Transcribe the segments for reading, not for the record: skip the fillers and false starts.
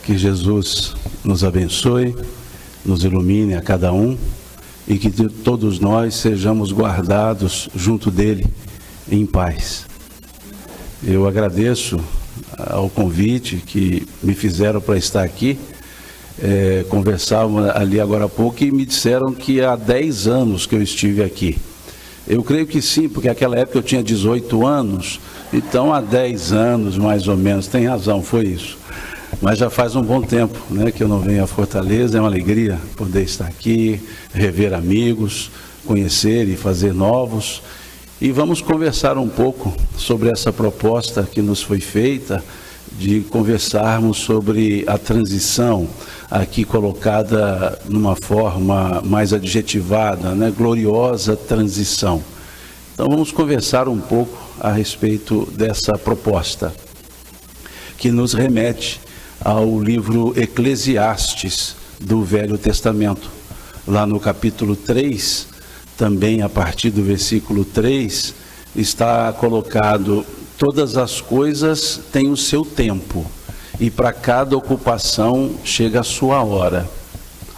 Que Jesus nos abençoe, nos ilumine a cada um e que todos nós sejamos guardados junto dele em paz. Eu agradeço ao convite que me fizeram para estar aqui. Conversavam ali agora há pouco e me disseram que há 10 anos que eu estive aqui. Eu creio que sim, porque naquela época eu tinha 18 anos, então há 10 anos mais ou menos, tem razão, foi isso. Mas já faz um bom tempo, né, que eu não venho a Fortaleza. É uma alegria poder estar aqui, rever amigos, conhecer e fazer novos. E vamos conversar um pouco sobre essa proposta que nos foi feita, de conversarmos sobre a transição, aqui colocada numa forma mais adjetivada, né, gloriosa transição. Então vamos conversar um pouco a respeito dessa proposta, que nos remete ao livro Eclesiastes do Velho Testamento. Lá no capítulo 3, também a partir do versículo 3, está colocado: todas as coisas têm o seu tempo, e para cada ocupação chega a sua hora.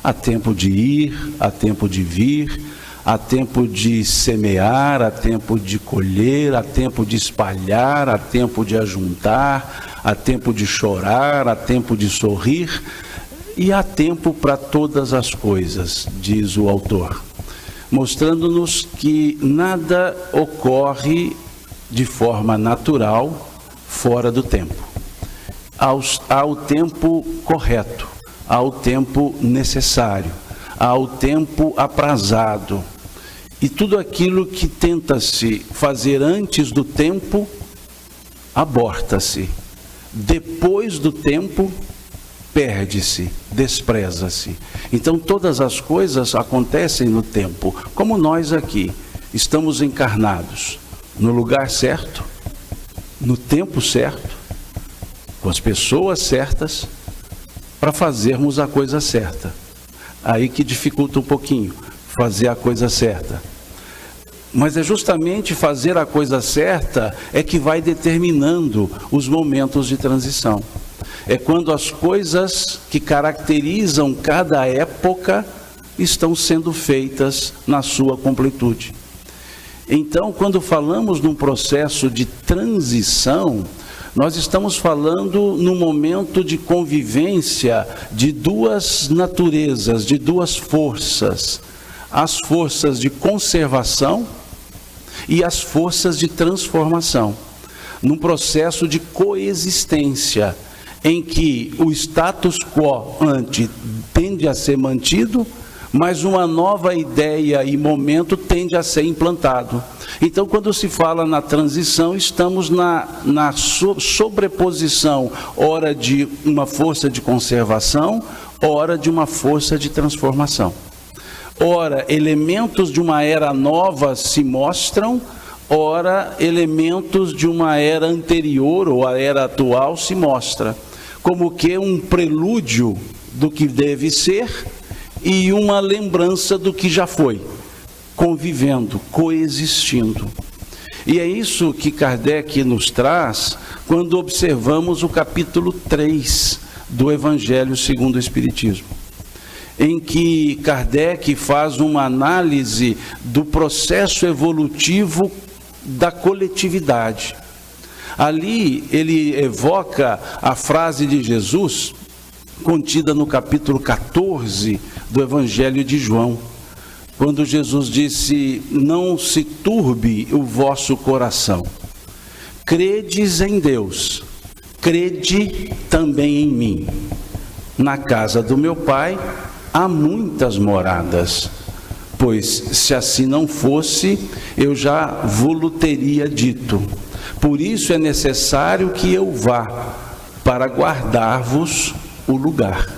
Há tempo de ir, há tempo de vir, há tempo de semear, há tempo de colher, há tempo de espalhar, há tempo de ajuntar, há tempo de chorar, há tempo de sorrir, e há tempo para todas as coisas, diz o autor, mostrando-nos que nada ocorre de forma natural fora do tempo. Há o tempo correto, há o tempo necessário, há o tempo aprazado. E tudo aquilo que tenta-se fazer antes do tempo, aborta-se. Depois do tempo, perde-se, despreza-se. Então todas as coisas acontecem no tempo, como nós aqui estamos encarnados, no lugar certo, no tempo certo, com as pessoas certas, para fazermos a coisa certa. Aí que dificulta um pouquinho, fazer a coisa certa. Mas é justamente fazer a coisa certa é que vai determinando os momentos de transição. É quando as coisas que caracterizam cada época estão sendo feitas na sua completude. Então, quando falamos num processo de transição, nós estamos falando num momento de convivência de duas naturezas, de duas forças. As forças de conservação e as forças de transformação. Num processo de coexistência, em que o status quo ante tende a ser mantido, mas uma nova ideia e momento tende a ser implantado. Então, quando se fala na transição, estamos na sobreposição, ora de uma força de conservação, ora de uma força de transformação. Ora, elementos de uma era nova se mostram, ora, elementos de uma era anterior ou a era atual se mostra, como que um prelúdio do que deve ser e uma lembrança do que já foi, convivendo, coexistindo. E é isso que Kardec nos traz quando observamos o capítulo 3 do Evangelho segundo o Espiritismo, em que Kardec faz uma análise do processo evolutivo da coletividade. Ali ele evoca a frase de Jesus, contida no capítulo 14 do Evangelho de João, quando Jesus disse: não se turbe o vosso coração, credes em Deus, crede também em mim. Na casa do meu Pai há muitas moradas, pois se assim não fosse, eu já vos teria dito. Por isso é necessário que eu vá, para guardar-vos o lugar.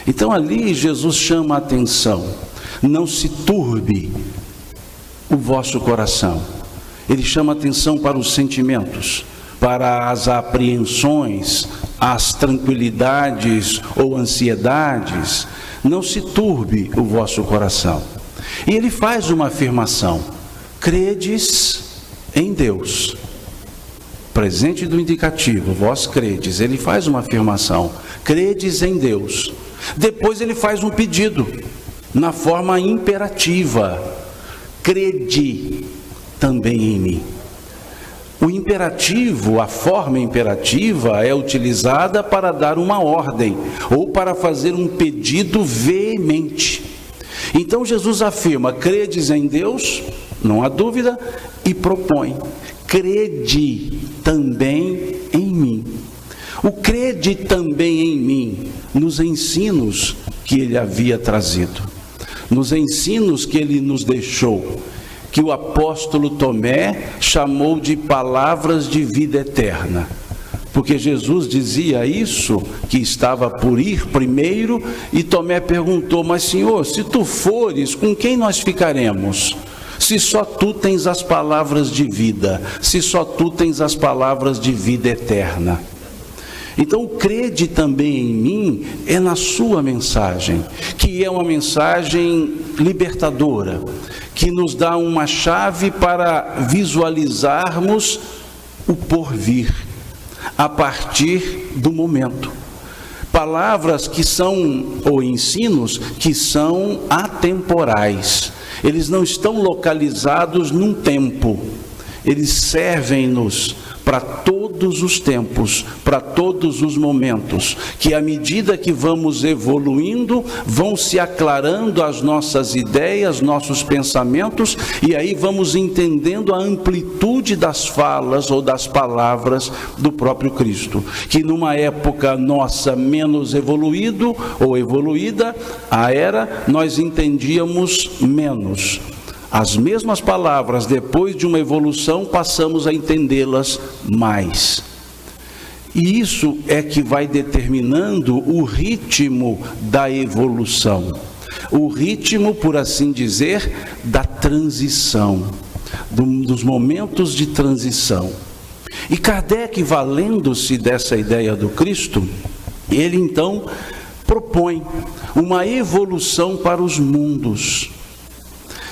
Então ali Jesus chama a atenção: não se turbe o vosso coração. Ele chama a atenção para os sentimentos, para as apreensões, as tranquilidades ou ansiedades. Não se turbe o vosso coração. E ele faz uma afirmação: credes em Deus, presente do indicativo, vós credes, ele faz uma afirmação, credes em Deus. Depois ele faz um pedido, na forma imperativa, crede também em mim. O imperativo, a forma imperativa é utilizada para dar uma ordem ou para fazer um pedido veemente. Então Jesus afirma, credes em Deus, não há dúvida, e propõe, crede também em mim. O crede também em mim, nos ensinos que ele havia trazido, nos ensinos que ele nos deixou, que o apóstolo Tomé chamou de palavras de vida eterna. Porque Jesus dizia isso, que estava por ir primeiro, e Tomé perguntou, mas Senhor, se tu fores, com quem nós ficaremos? Se só tu tens as palavras de vida, se só tu tens as palavras de vida eterna. Então, o crede também em mim é na sua mensagem, que é uma mensagem libertadora, que nos dá uma chave para visualizarmos o porvir, a partir do momento. Palavras que são, ou ensinos, que são atemporais. Eles não estão localizados num tempo. Eles servem-nos para todos os tempos, para todos os momentos, que à medida que vamos evoluindo, vão se aclarando as nossas ideias, nossos pensamentos, e aí vamos entendendo a amplitude das falas ou das palavras do próprio Cristo, que numa época nossa menos evoluído ou evoluída, nós entendíamos menos. As mesmas palavras, depois de uma evolução, passamos a entendê-las mais. E isso é que vai determinando o ritmo da evolução. O ritmo, por assim dizer, da transição, dos momentos de transição. E Kardec, valendo-se dessa ideia do Cristo, ele então propõe uma evolução para os mundos.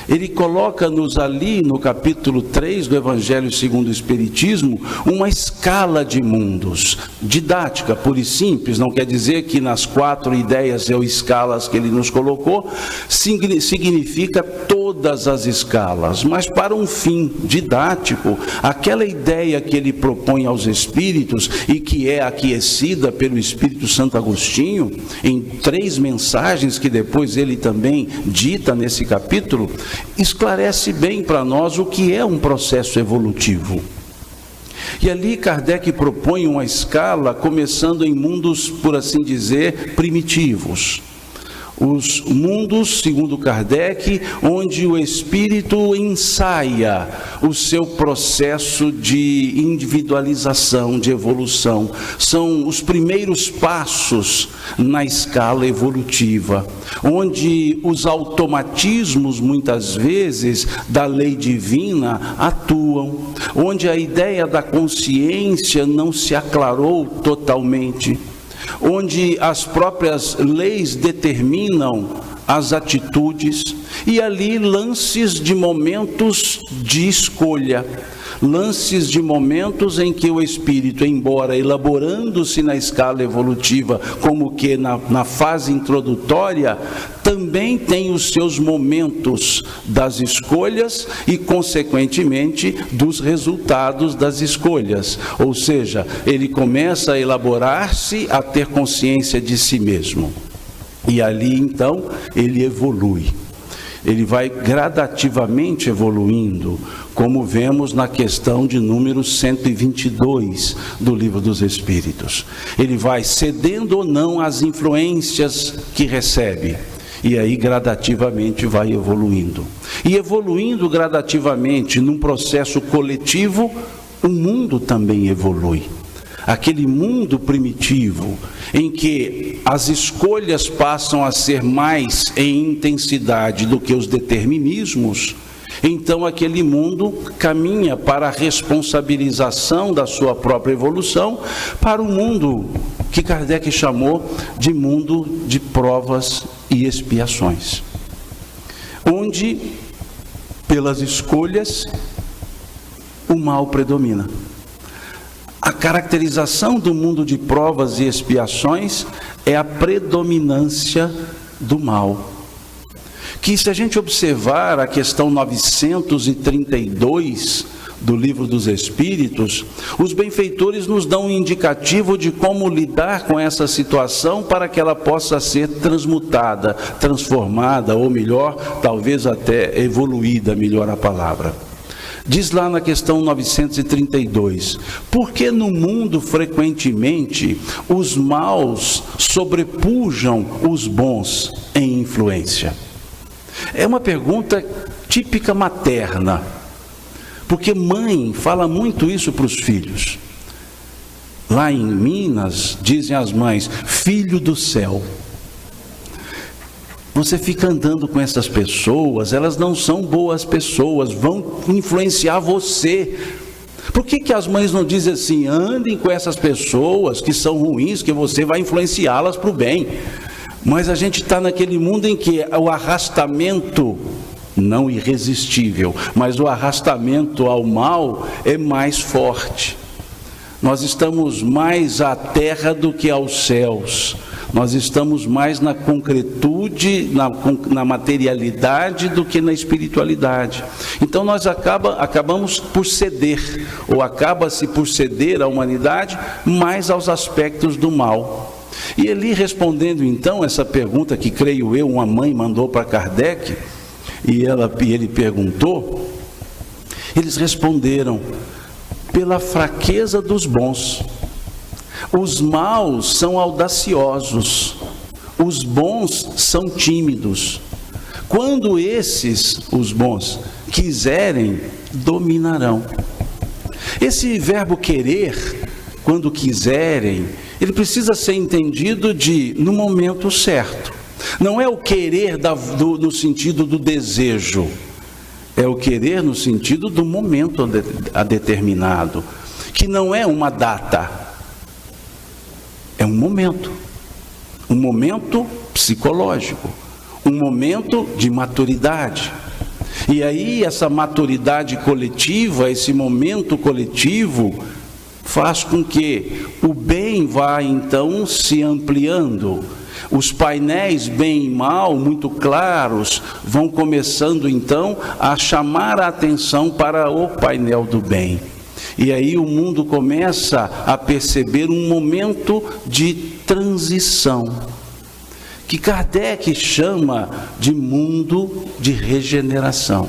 Ele coloca-nos ali no capítulo 3 do Evangelho segundo o Espiritismo, uma escala de mundos, didática, pura e simples, não quer dizer que nas 4 ideias ou escalas que ele nos colocou, significa todas as escalas, mas para um fim didático, aquela ideia que ele propõe aos espíritos e que é aquecida pelo Espírito Santo Agostinho, em 3 mensagens que depois ele também dita nesse capítulo, esclarece bem para nós o que é um processo evolutivo. E ali Kardec propõe uma escala começando em mundos, por assim dizer, primitivos. Os mundos, segundo Kardec, onde o espírito ensaia o seu processo de individualização, de evolução. São os primeiros passos na escala evolutiva, onde os automatismos, muitas vezes, da lei divina atuam, onde a ideia da consciência não se aclarou totalmente, onde as próprias leis determinam as atitudes, e ali lances de momentos de escolha, lances de momentos em que o espírito, embora elaborando-se na escala evolutiva, como que na fase introdutória, também tem os seus momentos das escolhas e, consequentemente, dos resultados das escolhas. Ou seja, ele começa a elaborar-se, a ter consciência de si mesmo. E ali, então, ele evolui. Ele vai gradativamente evoluindo, como vemos na questão de número 122 do Livro dos Espíritos. Ele vai cedendo ou não às influências que recebe, e aí gradativamente vai evoluindo. E evoluindo gradativamente num processo coletivo, o mundo também evolui. Aquele mundo primitivo, em que as escolhas passam a ser mais em intensidade do que os determinismos, então aquele mundo caminha para a responsabilização da sua própria evolução, para o mundo que Kardec chamou de mundo de provas e expiações, onde, pelas escolhas, o mal predomina. A caracterização do mundo de provas e expiações é a predominância do mal. Que se a gente observar a questão 932 do Livro dos Espíritos, os benfeitores nos dão um indicativo de como lidar com essa situação para que ela possa ser transmutada, transformada, ou melhor, talvez até evoluída, melhor a palavra. Diz lá na questão 932, por que no mundo frequentemente os maus sobrepujam os bons em influência? É uma pergunta típica materna, porque mãe fala muito isso para os filhos. Lá em Minas, dizem as mães, filho do céu. Você fica andando com essas pessoas, elas não são boas pessoas, vão influenciar você. Por que as mães não dizem assim, andem com essas pessoas que são ruins, que você vai influenciá-las para o bem? Mas a gente está naquele mundo em que o arrastamento, não irresistível, mas o arrastamento ao mal é mais forte. Nós estamos mais à terra do que aos céus. Nós estamos mais na concretude, na materialidade do que na espiritualidade. Então nós acabamos por ceder, ou acaba-se por ceder a humanidade mais aos aspectos do mal. E ele respondendo então essa pergunta que creio eu, uma mãe mandou para Kardec, e ele perguntou, eles responderam, pela fraqueza dos bons. Os maus são audaciosos, os bons são tímidos. Quando esses, os bons, quiserem, dominarão. Esse verbo querer, quando quiserem, ele precisa ser entendido no momento certo. Não é o querer no sentido do desejo, é o querer no sentido do momento determinado, que não é uma data. É um momento psicológico, um momento de maturidade. E aí essa maturidade coletiva, esse momento coletivo, faz com que o bem vá então se ampliando. Os painéis bem e mal, muito claros, vão começando então a chamar a atenção para o painel do bem. E aí o mundo começa a perceber um momento de transição, que Kardec chama de mundo de regeneração.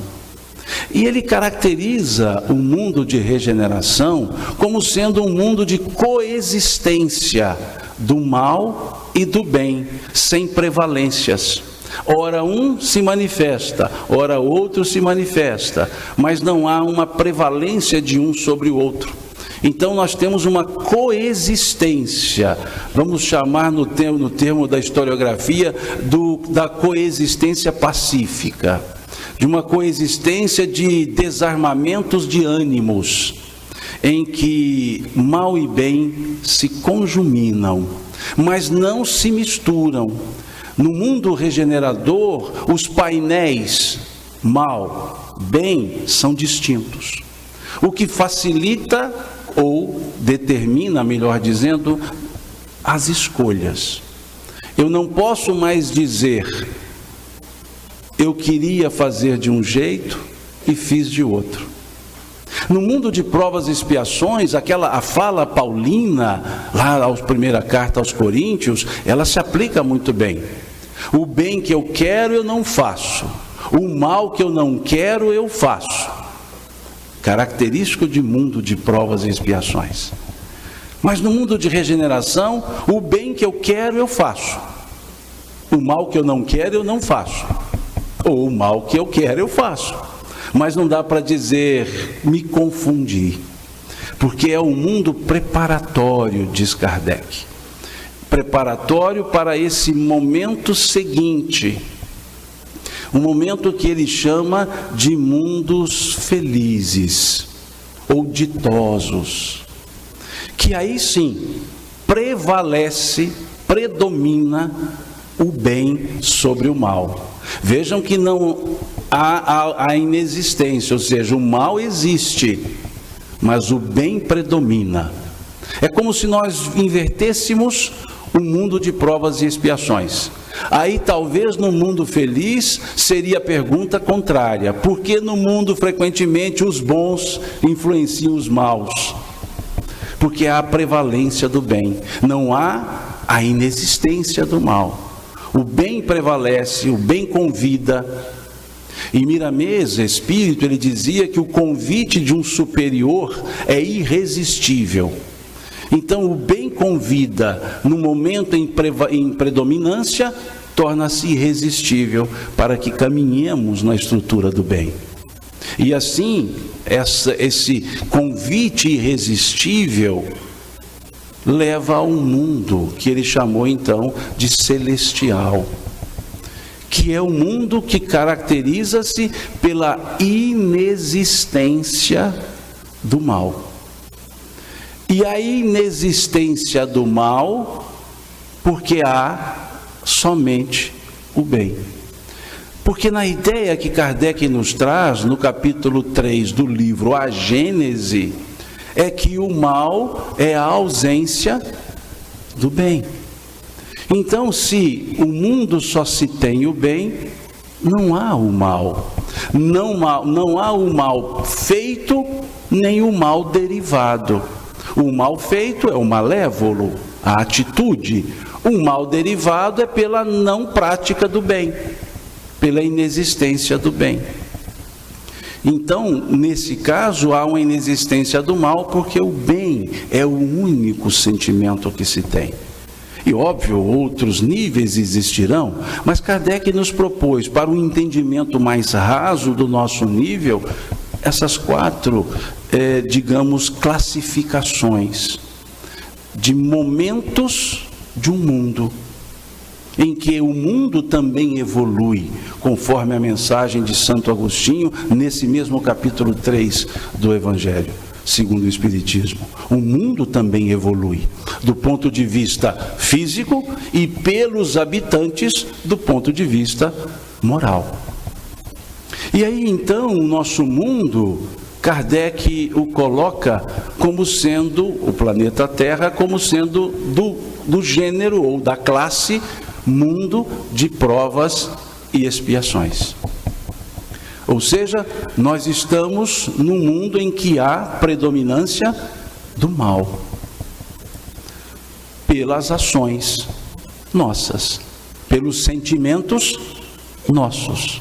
E ele caracteriza o mundo de regeneração como sendo um mundo de coexistência do mal e do bem, sem prevalências. Ora um se manifesta, ora outro se manifesta, mas não há uma prevalência de um sobre o outro. Então nós temos uma coexistência, vamos chamar no termo da historiografia, da coexistência pacífica, de uma coexistência de desarmamentos de ânimos, em que mal e bem se conjuminam, mas não se misturam. No mundo regenerador, os painéis mal, bem, são distintos. O que facilita ou determina, melhor dizendo, as escolhas. Eu não posso mais dizer, eu queria fazer de um jeito e fiz de outro. No mundo de provas e expiações, a fala paulina, lá na primeira carta aos Coríntios, ela se aplica muito bem. O bem que eu quero, eu não faço. O mal que eu não quero, eu faço. Característico de mundo de provas e expiações. Mas no mundo de regeneração, o bem que eu quero, eu faço. O mal que eu não quero, eu não faço. Ou o mal que eu quero, eu faço. Mas não dá para dizer, me confundi. Porque é um mundo preparatório, diz Kardec. Preparatório para esse momento seguinte. Um momento que ele chama de mundos felizes ou ditosos. Que aí sim, predomina o bem sobre o mal. Vejam que não há a inexistência, ou seja, o mal existe, mas o bem predomina. É como se nós invertêssemos o mundo de provas e expiações. Aí talvez no mundo feliz seria a pergunta contrária: por que no mundo frequentemente os bons influenciam os maus? Porque há a prevalência do bem, não há a inexistência do mal. O bem prevalece, o bem convida. E Miramês, espírito, ele dizia que o convite de um superior é irresistível. Então o bem convida, no momento em predominância, torna-se irresistível para que caminhemos na estrutura do bem. E assim, esse convite irresistível leva a um mundo que ele chamou então de celestial, que é um mundo que caracteriza-se pela inexistência do mal. E a inexistência do mal, porque há somente o bem. Porque na ideia que Kardec nos traz, no capítulo 3 do livro A Gênese, é que o mal é a ausência do bem. Então, se o mundo só se tem o bem, não há o mal. Não há o mal feito, nem o mal derivado. O mal feito é o malévolo, a atitude. O mal derivado é pela não prática do bem, pela inexistência do bem. Então, nesse caso, há uma inexistência do mal, porque o bem é o único sentimento que se tem. E óbvio, outros níveis existirão, mas Kardec nos propôs, para um entendimento mais raso do nosso nível, essas quatro, digamos, classificações de momentos de um mundo, em que o mundo também evolui, conforme a mensagem de Santo Agostinho, nesse mesmo capítulo 3 do Evangelho segundo o Espiritismo. O mundo também evolui, do ponto de vista físico e pelos habitantes do ponto de vista moral. E aí então o nosso mundo, Kardec o coloca como sendo, o planeta Terra, como sendo do gênero ou da classe mundo de provas e expiações. Ou seja, nós estamos num mundo em que há predominância do mal, pelas ações nossas, pelos sentimentos nossos.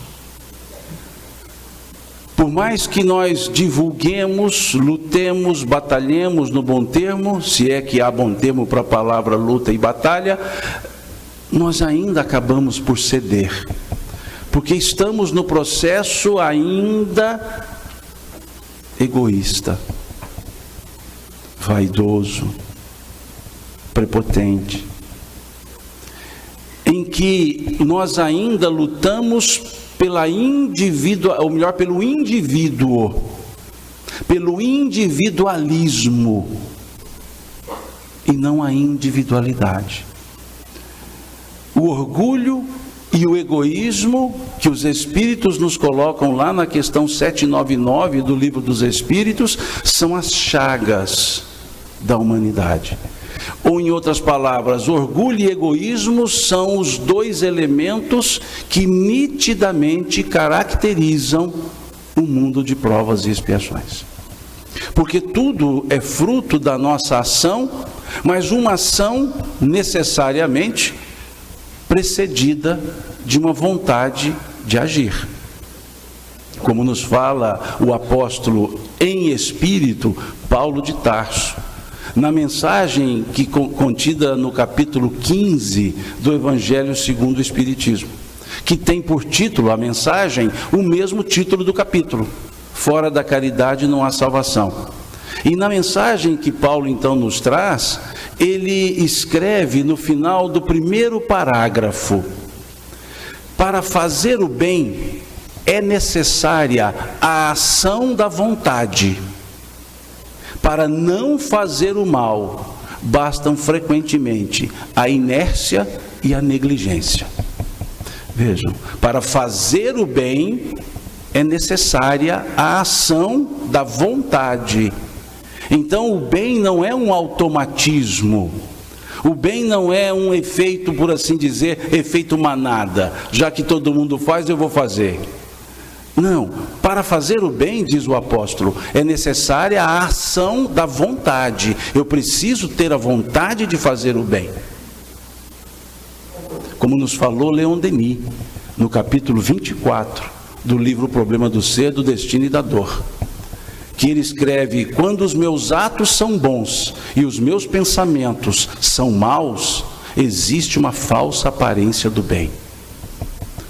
Por mais que nós divulguemos, lutemos, batalhemos no bom termo, se é que há bom termo para a palavra luta e batalha, nós ainda acabamos por ceder, porque estamos no processo ainda egoísta, vaidoso, prepotente, em que nós ainda lutamos pelo individualismo e não a individualidade. O orgulho e o egoísmo que os Espíritos nos colocam lá na questão 799 do Livro dos Espíritos são as chagas da humanidade. Ou, em outras palavras, orgulho e egoísmo são os dois elementos que nitidamente caracterizam o mundo de provas e expiações. Porque tudo é fruto da nossa ação, mas uma ação necessariamente precedida de uma vontade de agir. Como nos fala o apóstolo em espírito, Paulo de Tarso, na mensagem que contida no capítulo 15 do Evangelho segundo o Espiritismo, que tem por título, a mensagem, o mesmo título do capítulo: Fora da caridade não há salvação. E na mensagem que Paulo então nos traz, ele escreve no final do primeiro parágrafo: para fazer o bem é necessária a ação da vontade. Para não fazer o mal, bastam frequentemente a inércia e a negligência. Vejam, para fazer o bem é necessária a ação da vontade. Então o bem não é um automatismo. O bem não é um efeito, por assim dizer, efeito manada. Já que todo mundo faz, eu vou fazer. Não, para fazer o bem, diz o apóstolo, é necessária a ação da vontade. Eu preciso ter a vontade de fazer o bem. Como nos falou Leon Denis, no capítulo 24 do livro O Problema do Ser, do Destino e da Dor, que ele escreve: quando os meus atos são bons e os meus pensamentos são maus, existe uma falsa aparência do bem.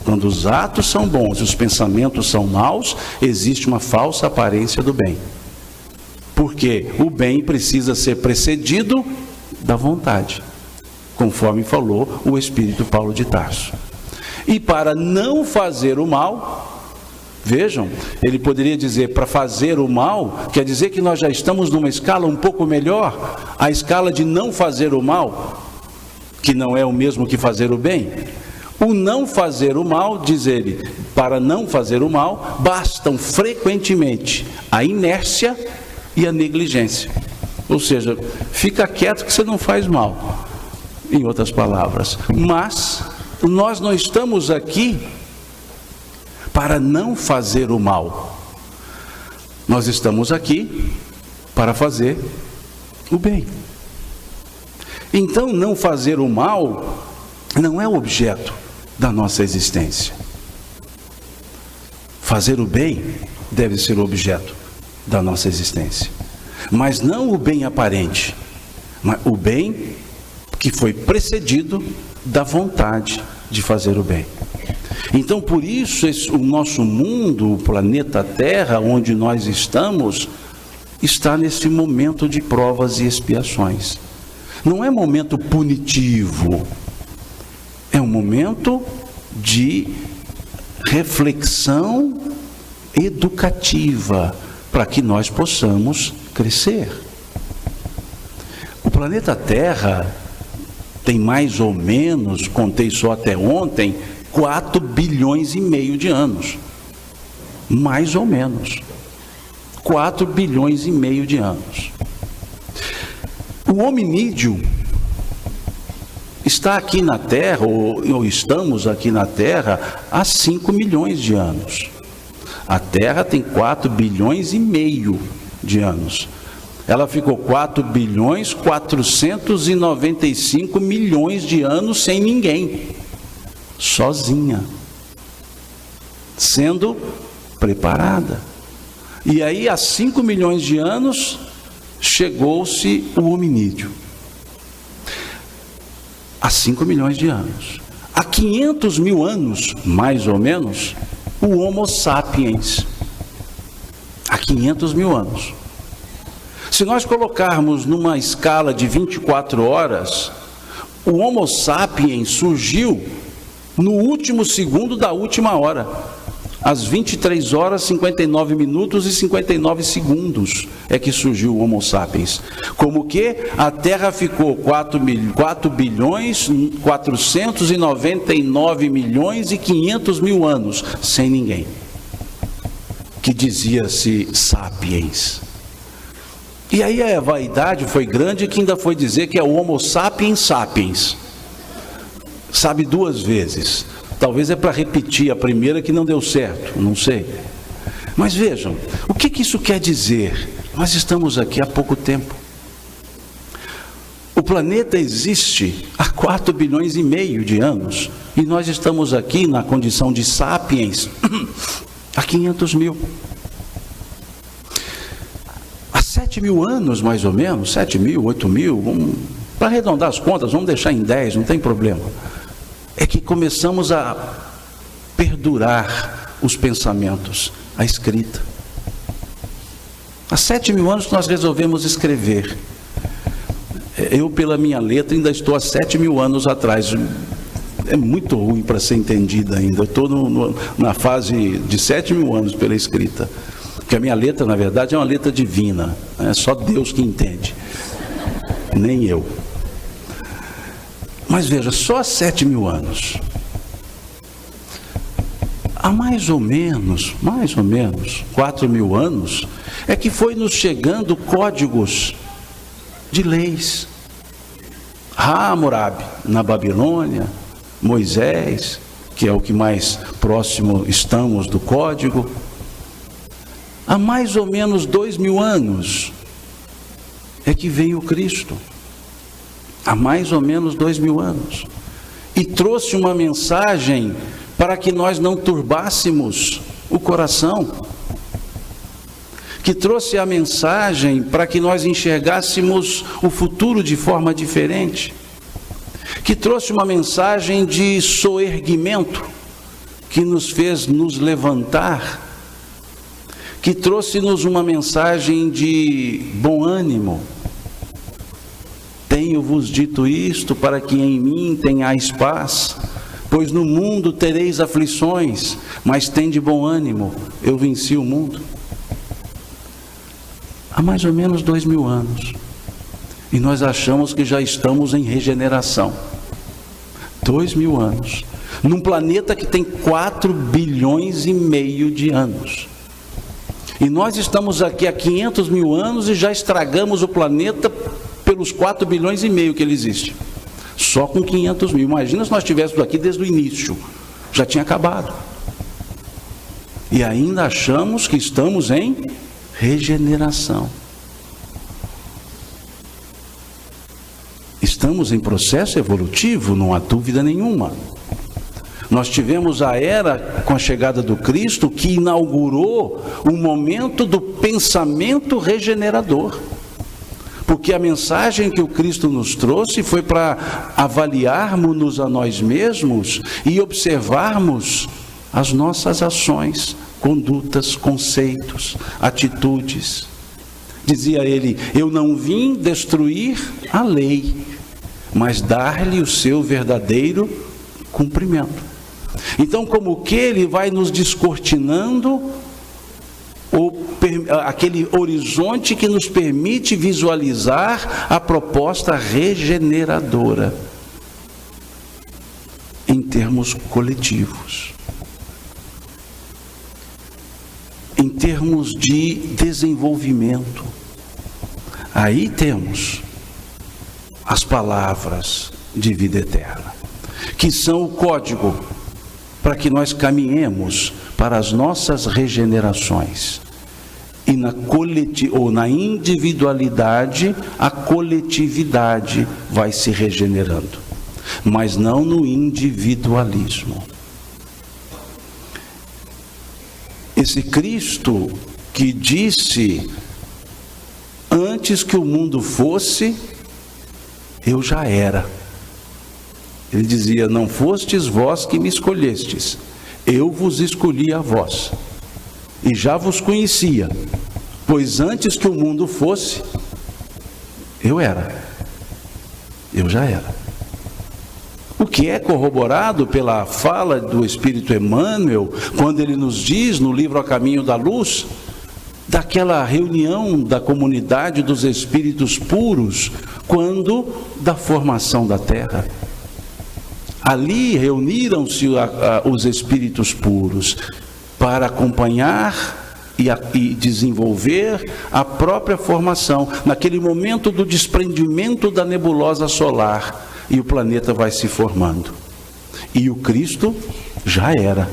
Quando os atos são bons e os pensamentos são maus, existe uma falsa aparência do bem. Porque o bem precisa ser precedido da vontade, conforme falou o Espírito Paulo de Tarso. E para não fazer o mal, vejam, ele poderia dizer, para fazer o mal, quer dizer que nós já estamos numa escala um pouco melhor, a escala de não fazer o mal, que não é o mesmo que fazer o bem. O não fazer o mal, diz ele, para não fazer o mal, bastam frequentemente a inércia e a negligência. Ou seja, fica quieto que você não faz mal, em outras palavras. Mas nós não estamos aqui para não fazer o mal. Nós estamos aqui para fazer o bem. Então, não fazer o mal não é o objeto da nossa existência. Fazer o bem deve ser o objeto da nossa existência. Mas não o bem aparente, mas o bem que foi precedido da vontade de fazer o bem. Então, por isso, o nosso mundo, o planeta Terra, onde nós estamos, está nesse momento de provas e expiações. Não é momento punitivo, é um momento de reflexão educativa, para que nós possamos crescer. O planeta Terra tem mais ou menos, contei só até ontem, 4 bilhões e meio de anos. Mais ou menos. 4 bilhões e meio de anos. O hominídeo está aqui na Terra, ou estamos aqui na Terra, há 5 milhões de anos. A Terra tem 4 bilhões e meio de anos. Ela ficou 4 bilhões 495 milhões de anos sem ninguém, sozinha, sendo preparada. E aí, há 5 milhões de anos, chegou-se o hominídeo. Há 5 milhões de anos. Há 500 mil anos, mais ou menos, o Homo sapiens. Há 500 mil anos. Se nós colocarmos numa escala de 24 horas, o Homo sapiens surgiu no último segundo da última hora. Às 23 horas, 59 minutos e 59 segundos é que surgiu o Homo sapiens. Como que a Terra ficou 4 bilhões, 499 milhões e 500 mil anos sem ninguém. Que dizia-se sapiens. E aí a vaidade foi grande, que ainda foi dizer que é o Homo sapiens sapiens. Sabe 2 vezes. Talvez é para repetir a primeira que não deu certo, não sei. Mas vejam, o que isso quer dizer? Nós estamos aqui há pouco tempo. O planeta existe há 4 bilhões e meio de anos. E nós estamos aqui na condição de sapiens há 500 mil. Há 7 mil anos, mais ou menos, 7 mil, 8 mil, para arredondar as contas, vamos deixar em 10, não tem problema. É que começamos a perdurar os pensamentos, a escrita. Há 7 mil anos que nós resolvemos escrever. Eu, pela minha letra, ainda estou há 7 mil anos atrás. É muito ruim para ser entendida ainda. Eu estou na fase de 7 mil anos pela escrita. Porque a minha letra, na verdade, é uma letra divina. É só Deus que entende. Nem eu. Mas veja, só há 7 mil anos. Há mais ou menos 4 mil anos, é que foi nos chegando códigos de leis. Hammurabi, na Babilônia, Moisés, que é o que mais próximo estamos do código. Há mais ou menos 2000 anos é que veio Cristo. Há mais ou menos 2000 anos. E trouxe uma mensagem para que nós não turbássemos o coração. Que trouxe a mensagem para que nós enxergássemos o futuro de forma diferente. Que trouxe uma mensagem de soerguimento, que nos fez nos levantar. Que trouxe-nos uma mensagem de bom ânimo. Tenho-vos dito isto para que em mim tenhais paz, pois no mundo tereis aflições, mas tende bom ânimo, eu venci o mundo. Há mais ou menos 2000 anos, e nós achamos que já estamos em regeneração. 2000 anos, num planeta que tem 4 bilhões e meio de anos. E nós estamos aqui há 500 mil anos e já estragamos o planeta pelos 4 bilhões e meio que ele existe. Só com 500 mil. Imagina se nós estivéssemos aqui desde o início. Já tinha acabado. E ainda achamos que estamos em regeneração. Estamos em processo evolutivo, não há dúvida nenhuma. Nós tivemos a era com a chegada do Cristo que inaugurou o momento do pensamento regenerador. Porque a mensagem que o Cristo nos trouxe foi para avaliarmos-nos a nós mesmos e observarmos as nossas ações, condutas, conceitos, atitudes. Dizia ele: eu não vim destruir a lei, mas dar-lhe o seu verdadeiro cumprimento. Então, como que ele vai nos descortinando aquele horizonte que nos permite visualizar a proposta regeneradora em termos coletivos, em termos de desenvolvimento. Aí temos as palavras de vida eterna, que são o código para que nós caminhemos para as nossas regenerações. E na individualidade, a coletividade vai se regenerando, mas não no individualismo. Esse Cristo que disse: antes que o mundo fosse, eu já era. Ele dizia: não fostes vós que me escolhestes, eu vos escolhi a vós, e já vos conhecia, pois antes que o mundo fosse, eu era, eu já era. O que é corroborado pela fala do Espírito Emmanuel, quando ele nos diz no livro A Caminho da Luz, daquela reunião da comunidade dos espíritos puros, quando da formação da terra. Ali reuniram-se os espíritos puros para acompanhar e desenvolver a própria formação, naquele momento do desprendimento da nebulosa solar, e o planeta vai se formando. E o Cristo já era,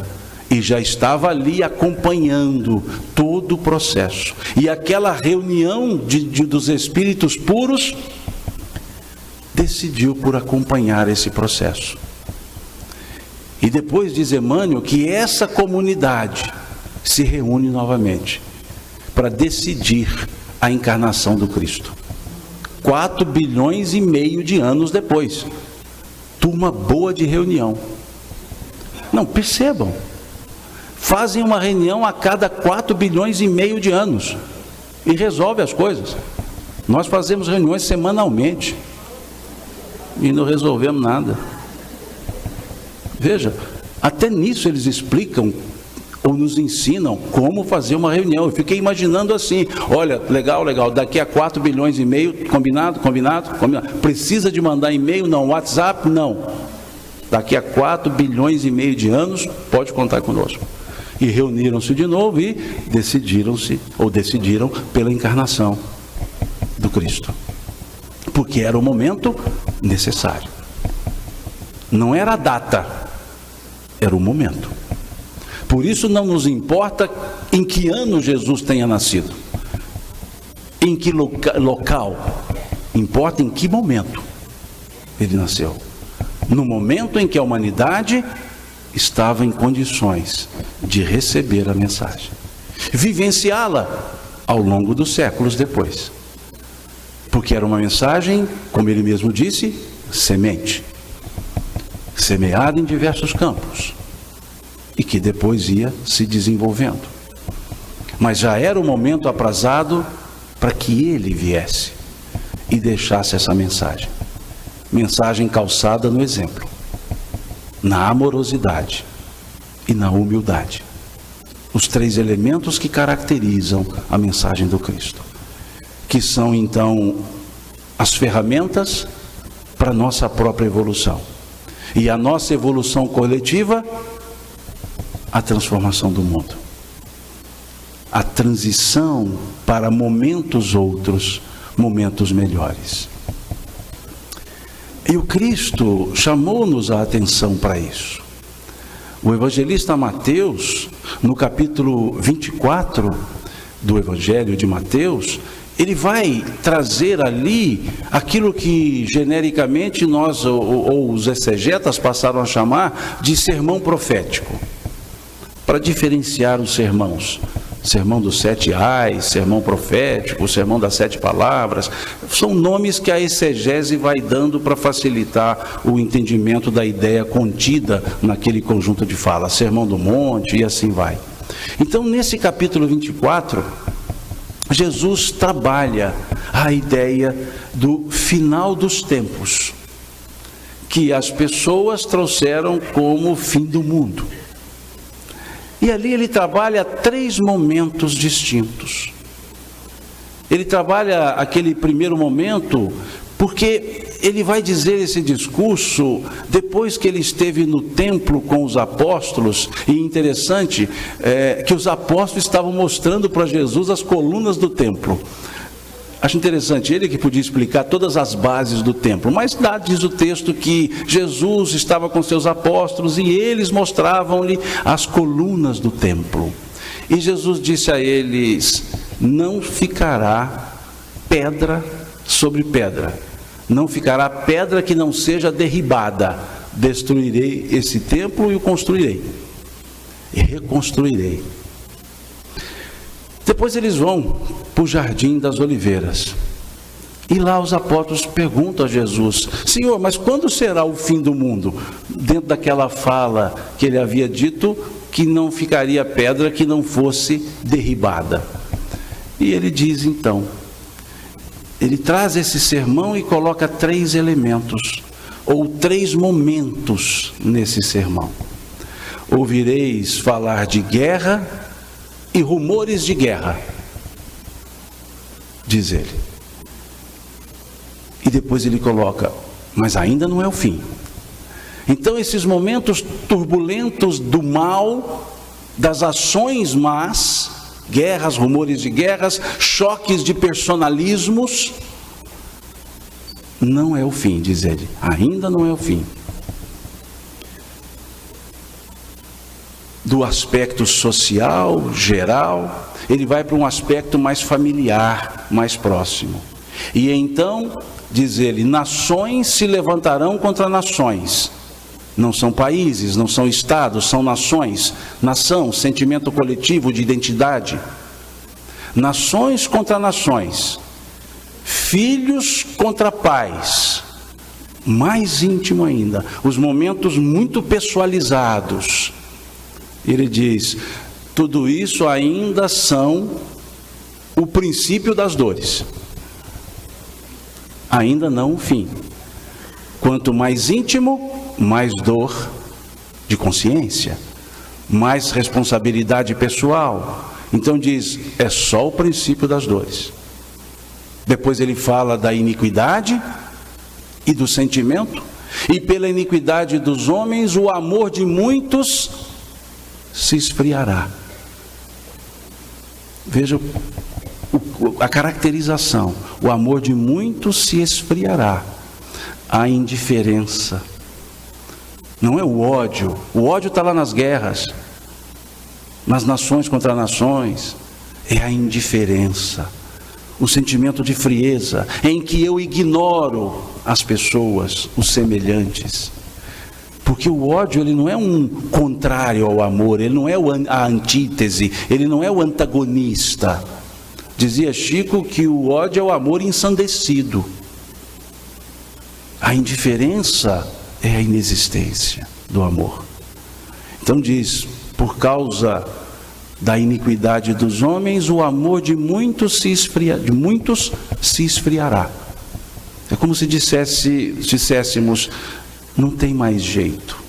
e já estava ali acompanhando todo o processo. E aquela reunião dos espíritos puros decidiu por acompanhar esse processo. E depois diz Emmanuel que essa comunidade se reúne novamente para decidir a encarnação do Cristo. 4 bilhões e meio de anos depois. Turma boa de reunião. Não, percebam. Fazem uma reunião a cada 4 bilhões e meio de anos e resolve as coisas. Nós fazemos reuniões semanalmente e não resolvemos nada. Veja, até nisso eles explicam ou nos ensinam como fazer uma reunião. Eu fiquei imaginando assim: olha, legal, daqui a 4 bilhões e meio, combinado. Precisa de mandar e-mail? Não. WhatsApp? Não. Daqui a 4 bilhões e meio de anos, pode contar conosco. E reuniram-se de novo e decidiram pela encarnação do Cristo. Porque era o momento necessário. Não era a data, era o momento. Por isso não nos importa em que ano Jesus tenha nascido, em que local, importa em que momento ele nasceu. No momento em que a humanidade estava em condições de receber a mensagem, vivenciá-la ao longo dos séculos depois. Porque era uma mensagem, como ele mesmo disse, semente, semeada em diversos campos, e que depois ia se desenvolvendo. Mas já era o momento aprazado para que ele viesse e deixasse essa mensagem. Mensagem calçada no exemplo, na amorosidade e na humildade. Os 3 elementos que caracterizam a mensagem do Cristo, que são então as ferramentas para a nossa própria evolução. E a nossa evolução coletiva, a transformação do mundo. A transição para momentos outros, momentos melhores. E o Cristo chamou-nos a atenção para isso. O evangelista Mateus, no capítulo 24 do Evangelho de Mateus, ele vai trazer ali aquilo que genericamente nós, ou os exegetas passaram a chamar de sermão profético, para diferenciar os sermãos. Sermão dos 7 ais, sermão profético, sermão das 7 palavras, são nomes que a exegese vai dando para facilitar o entendimento da ideia contida naquele conjunto de fala, sermão do monte e assim vai. Então, nesse capítulo 24, Jesus trabalha a ideia do final dos tempos, que as pessoas trouxeram como o fim do mundo. E ali ele trabalha 3 momentos distintos. Ele trabalha aquele primeiro momento, porque ele vai dizer esse discurso depois que ele esteve no templo com os apóstolos. E interessante que os apóstolos estavam mostrando para Jesus as colunas do templo. Acho interessante, ele que podia explicar todas as bases do templo, mas diz o texto que Jesus estava com seus apóstolos e eles mostravam-lhe as colunas do templo. E Jesus disse a eles: não ficará pedra sobre pedra, não ficará pedra que não seja derribada. Destruirei esse templo e o construirei, e reconstruirei. Depois eles vão para o Jardim das Oliveiras. E lá os apóstolos perguntam a Jesus: Senhor, mas quando será o fim do mundo? Dentro daquela fala que ele havia dito que não ficaria pedra que não fosse derribada. E ele diz então, ele traz esse sermão e coloca 3 elementos, ou 3 momentos nesse sermão. Ouvireis falar de guerra e rumores de guerra, diz ele. E depois ele coloca: mas ainda não é o fim. Então esses momentos turbulentos do mal, das ações más, guerras, rumores de guerras, choques de personalismos, não é o fim, diz ele. Ainda não é o fim. Do aspecto social, geral, ele vai para um aspecto mais familiar, mais próximo. E então, diz ele, nações se levantarão contra nações. Não são países, não são estados, são nações. Nação, sentimento coletivo de identidade. Nações contra nações. Filhos contra pais. Mais íntimo ainda, os momentos muito pessoalizados. Ele diz: tudo isso ainda são o princípio das dores, ainda não o fim. Quanto mais íntimo, mais dor de consciência, mais responsabilidade pessoal. Então diz, é só o princípio das dores. Depois ele fala da iniquidade e do sentimento, e pela iniquidade dos homens o amor de muitos se esfriará. Veja a caracterização: o amor de muitos se esfriará. A indiferença. Não é o ódio. O ódio está lá nas guerras, nas nações contra nações. É a indiferença, o sentimento de frieza, em que eu ignoro as pessoas, os semelhantes. Porque o ódio, ele não é um contrário ao amor, ele não é a antítese, ele não é o antagonista. Dizia Chico que o ódio é o amor ensandecido. A indiferença é a inexistência do amor. Então diz: por causa da iniquidade dos homens, o amor de muitos se esfriará. É como se disséssemos: não tem mais jeito,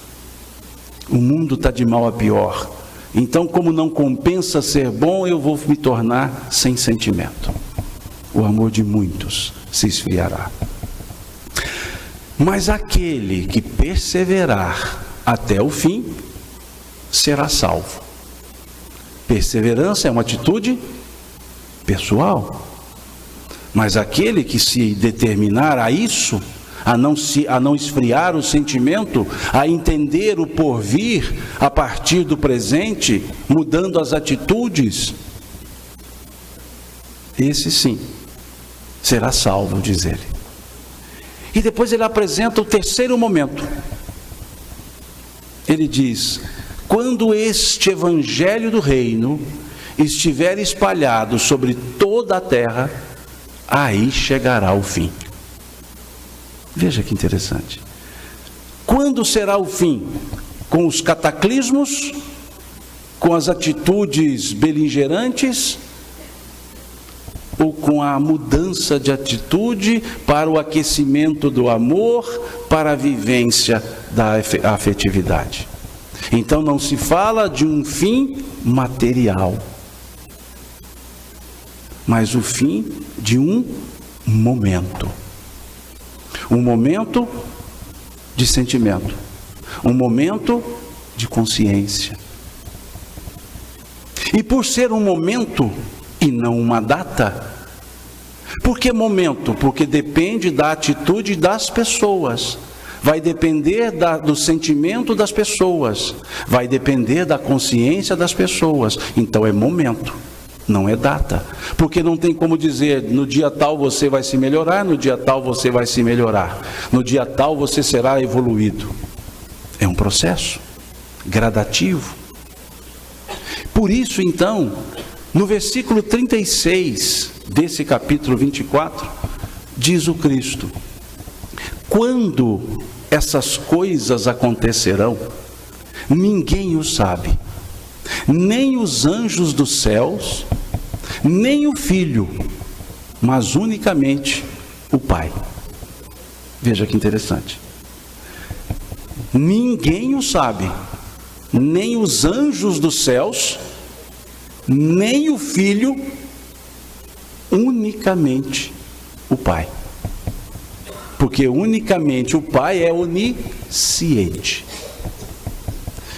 o mundo está de mal a pior, então, como não compensa ser bom, eu vou me tornar sem sentimento. O amor de muitos se esfriará. Mas aquele que perseverar até o fim será salvo. Perseverança é uma atitude pessoal, mas aquele que se determinar a isso, a não esfriar o sentimento, a entender o porvir a partir do presente, mudando as atitudes, esse sim será salvo, diz ele. E depois ele apresenta o terceiro momento. Ele diz: quando este evangelho do reino estiver espalhado sobre toda a terra, aí chegará o fim. Veja que interessante. Quando será o fim? Com os cataclismos? Com as atitudes beligerantes? Ou com a mudança de atitude para o aquecimento do amor, para a vivência da afetividade? Então não se fala de um fim material, mas o fim de um momento. Um momento de sentimento, um momento de consciência. E por ser um momento e não uma data, por que momento? Porque depende da atitude das pessoas, vai depender do sentimento das pessoas, vai depender da consciência das pessoas. Então é momento, não é data, porque não tem como dizer: no dia tal você vai se melhorar, no dia tal você vai se melhorar, no dia tal você será evoluído. É um processo gradativo. Por isso, então, no versículo 36 desse capítulo 24, diz o Cristo: quando essas coisas acontecerão, ninguém o sabe, nem os anjos dos céus, nem o Filho, mas unicamente o Pai. Veja que interessante. Ninguém o sabe, nem os anjos dos céus, nem o Filho, unicamente o Pai. Porque unicamente o Pai é onisciente.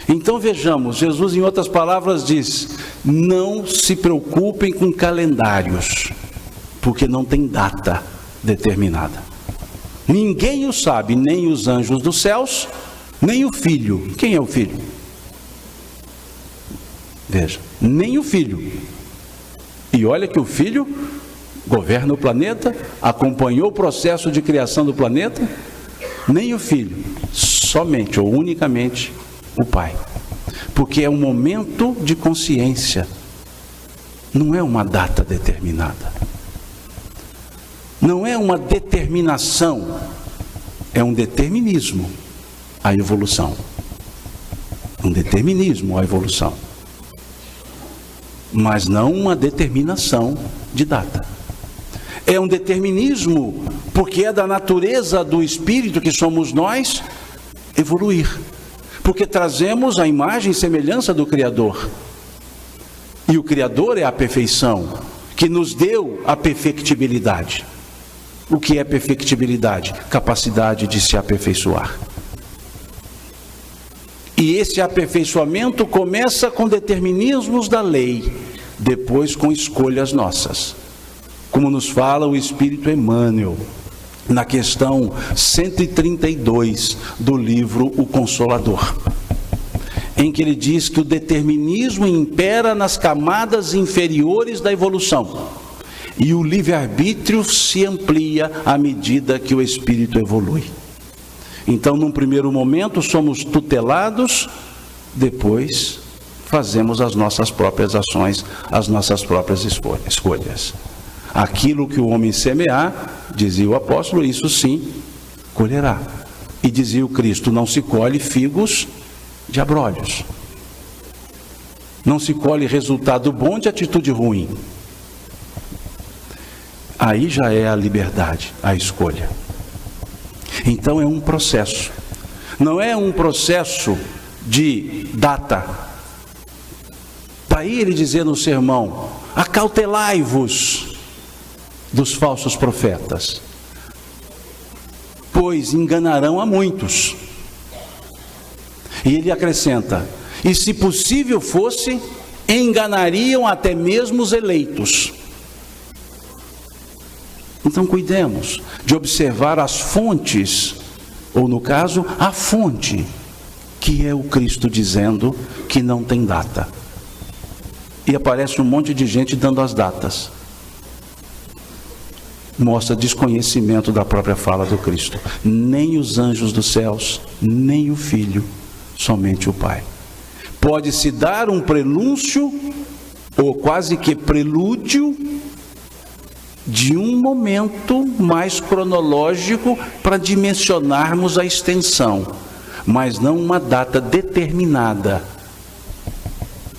Então vejamos, Jesus, em outras palavras, diz: não se preocupem com calendários, porque não tem data determinada. Ninguém o sabe, nem os anjos dos céus, nem o Filho. Quem é o Filho? Veja, nem o Filho. E olha que o Filho governa o planeta, acompanhou o processo de criação do planeta. Nem o Filho, somente ou unicamente o Pai. Porque é um momento de consciência, não é uma data determinada, não é uma determinação, é um determinismo a evolução. Um determinismo a evolução, mas não uma determinação de data. É um determinismo porque é da natureza do Espírito, que somos nós, evoluir. Porque trazemos a imagem e semelhança do Criador. E o Criador é a perfeição, que nos deu a perfectibilidade. O que é perfectibilidade? Capacidade de se aperfeiçoar. E esse aperfeiçoamento começa com determinismos da lei, depois com escolhas nossas. Como nos fala o Espírito Emmanuel, na questão 132 do livro O Consolador, em que ele diz que o determinismo impera nas camadas inferiores da evolução e o livre-arbítrio se amplia à medida que o espírito evolui. Então, num primeiro momento, somos tutelados, depois fazemos as nossas próprias ações, as nossas próprias escolhas. Aquilo que o homem semear, dizia o apóstolo, isso sim colherá. E dizia o Cristo, não se colhe figos de abrolhos. Não se colhe resultado bom de atitude ruim. Aí já é a liberdade, a escolha. Então é um processo. Não é um processo de data. Daí ele dizia no sermão, acautelai-vos dos falsos profetas, pois enganarão a muitos. E ele acrescenta, e se possível fosse, enganariam até mesmo os eleitos. Então cuidemos de observar as fontes, ou no caso, a fonte, que é o Cristo dizendo que não tem data. E aparece um monte de gente dando as datas. Mostra desconhecimento da própria fala do Cristo. Nem os anjos dos céus, nem o Filho, somente o Pai. Pode-se dar um prenúncio, ou quase que prelúdio, de um momento mais cronológico para dimensionarmos a extensão, mas não uma data determinada,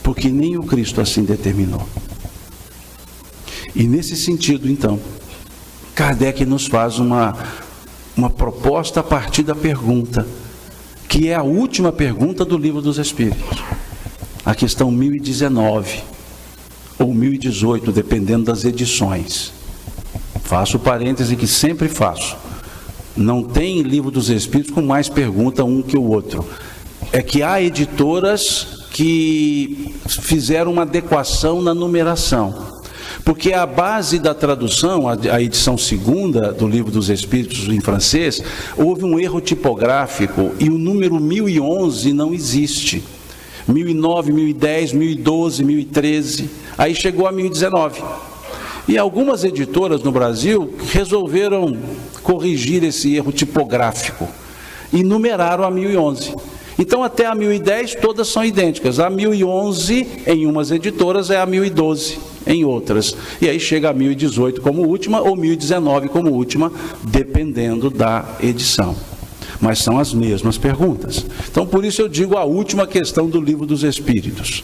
porque nem o Cristo assim determinou. E nesse sentido, então, Kardec nos faz uma proposta a partir da pergunta, que é a última pergunta do Livro dos Espíritos, a questão 1019 ou 1018, dependendo das edições. Faço parêntese que sempre faço. Não tem Livro dos Espíritos com mais pergunta um que o outro. É que há editoras que fizeram uma adequação na numeração. Porque a base da tradução, a edição segunda do Livro dos Espíritos em francês, houve um erro tipográfico e o número 1011 não existe. 1009, 1010, 1012, 1013, aí chegou a 1019. E algumas editoras no Brasil resolveram corrigir esse erro tipográfico e numeraram a 1011. Então até a 1010 todas são idênticas. A 1011 em umas editoras é a 1012 em outras. E aí chega a 1018 como última ou 1019 como última, dependendo da edição. Mas são as mesmas perguntas. Então por isso eu digo a última questão do Livro dos Espíritos.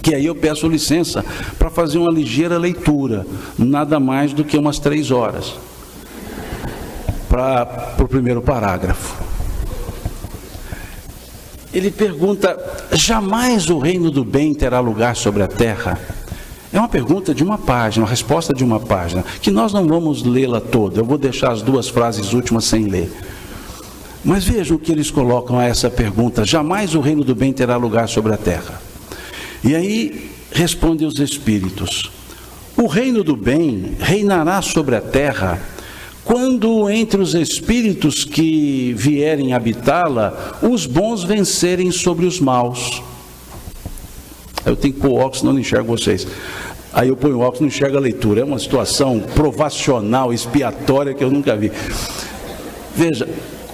Que aí eu peço licença para fazer uma ligeira leitura, nada mais do que umas 3 horas, para o primeiro parágrafo. Ele pergunta, jamais o reino do bem terá lugar sobre a terra? É uma pergunta de uma página, uma resposta de uma página, que nós não vamos lê-la toda, eu vou deixar as 2 frases últimas sem ler. Mas vejam o que eles colocam a essa pergunta, jamais o reino do bem terá lugar sobre a terra. E aí respondem os espíritos, o reino do bem reinará sobre a terra quando entre os espíritos que vierem habitá-la, os bons vencerem sobre os maus. Eu tenho que pôr o óculos, senão não enxergo vocês. Aí eu ponho o óculos, não enxergo a leitura. É uma situação provacional, expiatória que eu nunca vi. Veja,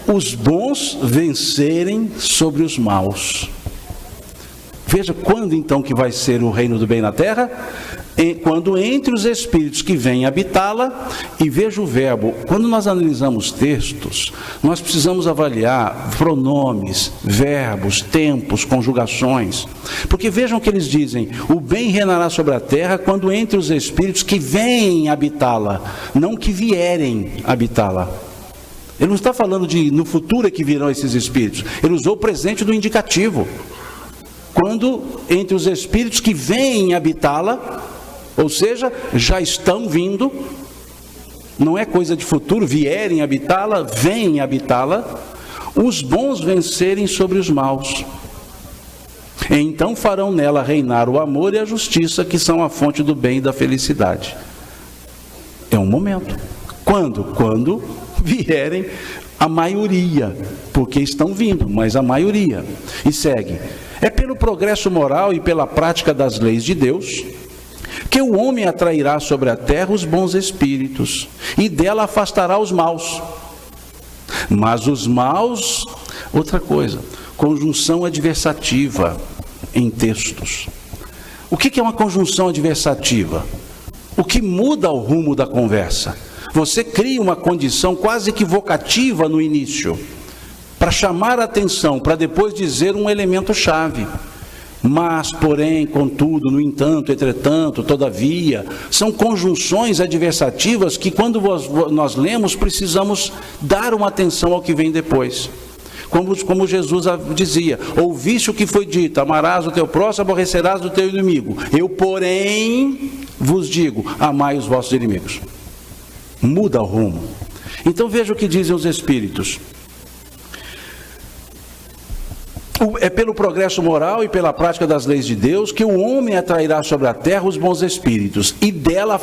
os bons vencerem sobre os maus. Veja quando então que vai ser o reino do bem na terra? Quando entre os espíritos que vêm habitá-la, e veja o verbo, quando nós analisamos textos, nós precisamos avaliar pronomes, verbos, tempos, conjugações, porque vejam o que eles dizem, o bem reinará sobre a terra quando entre os espíritos que vêm habitá-la, não que vierem habitá-la. Ele não está falando de no futuro é que virão esses espíritos, ele usou o presente do indicativo. Quando entre os espíritos que vêm habitá-la, ou seja, já estão vindo, não é coisa de futuro, vierem habitá-la, vêm habitá-la, os bons vencerem sobre os maus. Então farão nela reinar o amor e a justiça, que são a fonte do bem e da felicidade. É um momento. Quando? Quando vierem a maioria, porque estão vindo, mas a maioria. E segue. É pelo progresso moral e pela prática das leis de Deus que o homem atrairá sobre a terra os bons espíritos, e dela afastará os maus. Mas os maus, outra coisa, conjunção adversativa em textos. O que é uma conjunção adversativa? O que muda o rumo da conversa? Você cria uma condição quase equivocativa no início, para chamar a atenção, para depois dizer um elemento-chave. Mas, porém, contudo, no entanto, entretanto, todavia, são conjunções adversativas que, quando nós lemos, precisamos dar uma atenção ao que vem depois. Como Jesus dizia: ouviste o que foi dito, amarás o teu próximo, aborrecerás o teu inimigo. Eu, porém, vos digo, amai os vossos inimigos. Muda o rumo. Então veja o que dizem os Espíritos. É pelo progresso moral e pela prática das leis de Deus que o homem atrairá sobre a terra os bons espíritos, e dela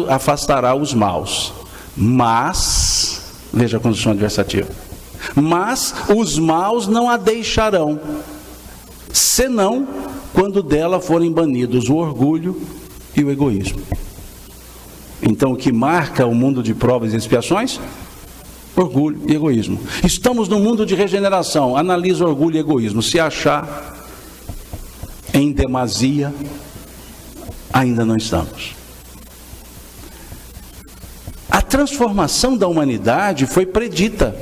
afastará os maus. Mas, veja a condição adversativa, mas os maus não a deixarão, senão quando dela forem banidos o orgulho e o egoísmo. Então, o que marca o mundo de provas e expiações? Orgulho e egoísmo. Estamos no mundo de regeneração. Analisa orgulho e egoísmo. Se achar em demasia, ainda não estamos. A transformação da humanidade foi predita,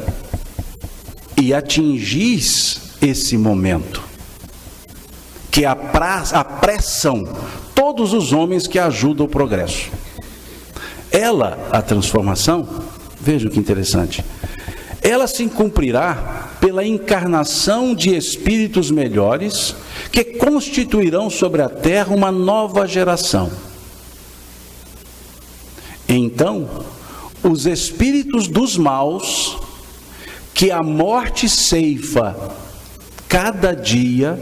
e atingis esse momento, que apressam todos os homens que ajudam o progresso. A transformação, veja que interessante, ela se cumprirá pela encarnação de espíritos melhores, que constituirão sobre a terra uma nova geração. Então, os espíritos dos maus, que a morte ceifa cada dia,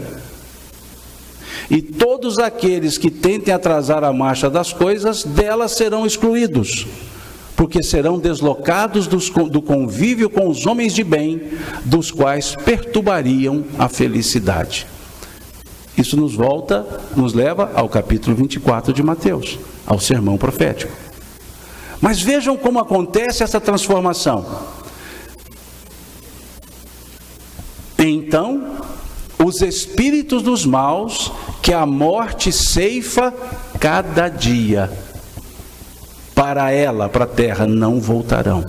e todos aqueles que tentem atrasar a marcha das coisas, delas serão excluídos, porque serão deslocados do convívio com os homens de bem, dos quais perturbariam a felicidade. Isso nos leva ao capítulo 24 de Mateus, ao sermão profético. Mas vejam como acontece essa transformação. Então, os espíritos dos maus, que a morte ceifa cada dia, para a terra, não voltarão.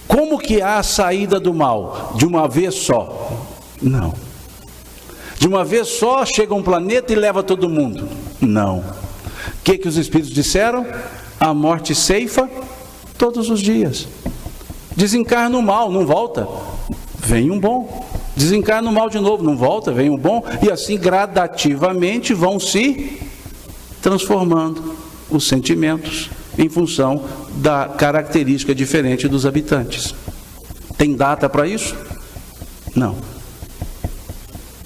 Como que há a saída do mal? De uma vez só? Não. De uma vez só chega um planeta e leva todo mundo? Não. O que os espíritos disseram? A morte ceifa todos os dias. Desencarna o mal, não volta, vem um bom. Desencarna o mal de novo, não volta, vem um bom. E assim gradativamente vão se transformando os sentimentos em função da característica diferente dos habitantes. Tem data para isso? Não.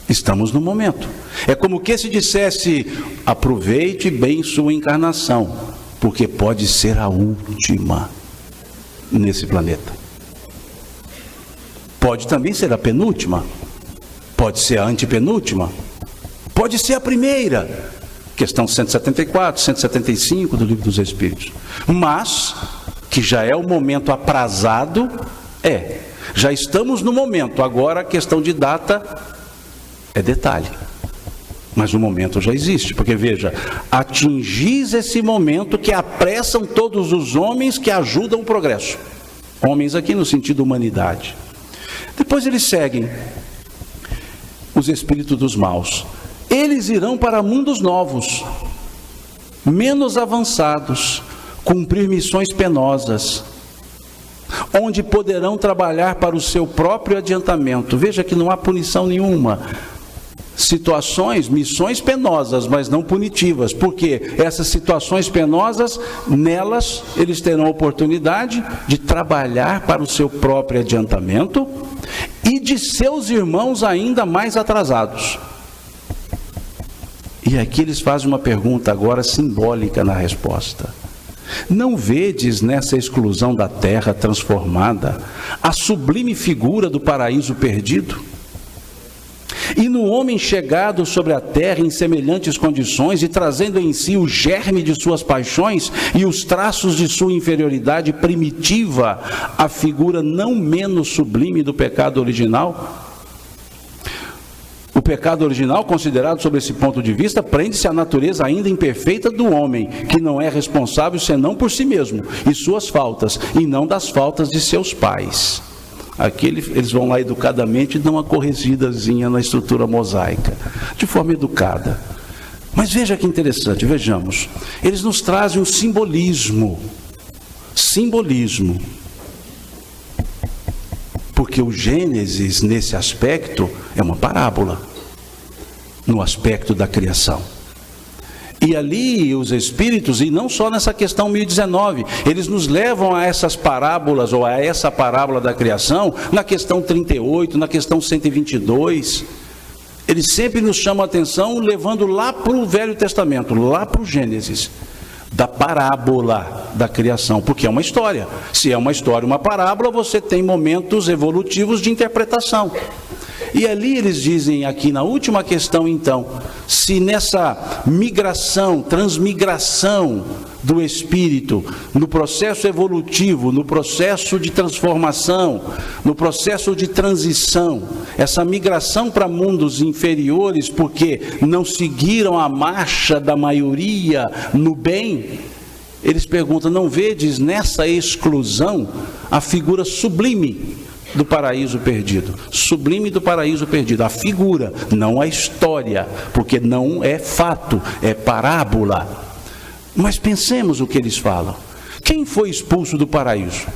Estamos no momento. É como que se dissesse: aproveite bem sua encarnação, porque pode ser a última nesse planeta. Pode também ser a penúltima, pode ser a antepenúltima, pode ser a primeira. Questão 174, 175 do Livro dos Espíritos. Mas, que já é o momento aprazado, já estamos no momento. Agora a questão de data é detalhe. Mas o momento já existe, porque veja, atingis esse momento que apressam todos os homens que ajudam o progresso. Homens aqui no sentido humanidade. Depois eles seguem, os espíritos dos maus. Eles irão para mundos novos, menos avançados, cumprir missões penosas, onde poderão trabalhar para o seu próprio adiantamento. Veja que não há punição nenhuma. Missões penosas, mas não punitivas, porque essas situações penosas, nelas eles terão a oportunidade de trabalhar para o seu próprio adiantamento e de seus irmãos ainda mais atrasados. E aqui eles fazem uma pergunta agora simbólica na resposta. Não vedes nessa exclusão da terra transformada a sublime figura do paraíso perdido? E no homem chegado sobre a terra em semelhantes condições e trazendo em si o germe de suas paixões e os traços de sua inferioridade primitiva, a figura não menos sublime do pecado original? O pecado original, considerado sob esse ponto de vista, prende-se à natureza ainda imperfeita do homem, que não é responsável senão por si mesmo e suas faltas, e não das faltas de seus pais. Aqui eles vão lá educadamente e dão uma corrigidazinha na estrutura mosaica, de forma educada. Mas veja que interessante, vejamos. Eles nos trazem um simbolismo. Simbolismo. Porque o Gênesis, nesse aspecto, é uma parábola, no aspecto da criação. E ali os Espíritos, e não só nessa questão 1019, eles nos levam a essas parábolas, ou a essa parábola da criação, na questão 38, na questão 122. Eles sempre nos chamam a atenção, levando lá para o Velho Testamento, lá para o Gênesis, da parábola da criação, porque é uma história. Se é uma história, uma parábola, você tem momentos evolutivos de interpretação. E ali eles dizem aqui na última questão então, se nessa migração, transmigração do espírito, no processo evolutivo, no processo de transformação, no processo de transição, essa migração para mundos inferiores, porque não seguiram a marcha da maioria no bem, eles perguntam, não vedes nessa exclusão a figura sublime do paraíso perdido? Sublime do paraíso perdido, a figura, não a história, porque não é fato, é parábola. Mas pensemos o que eles falam. Quem foi expulso do paraíso?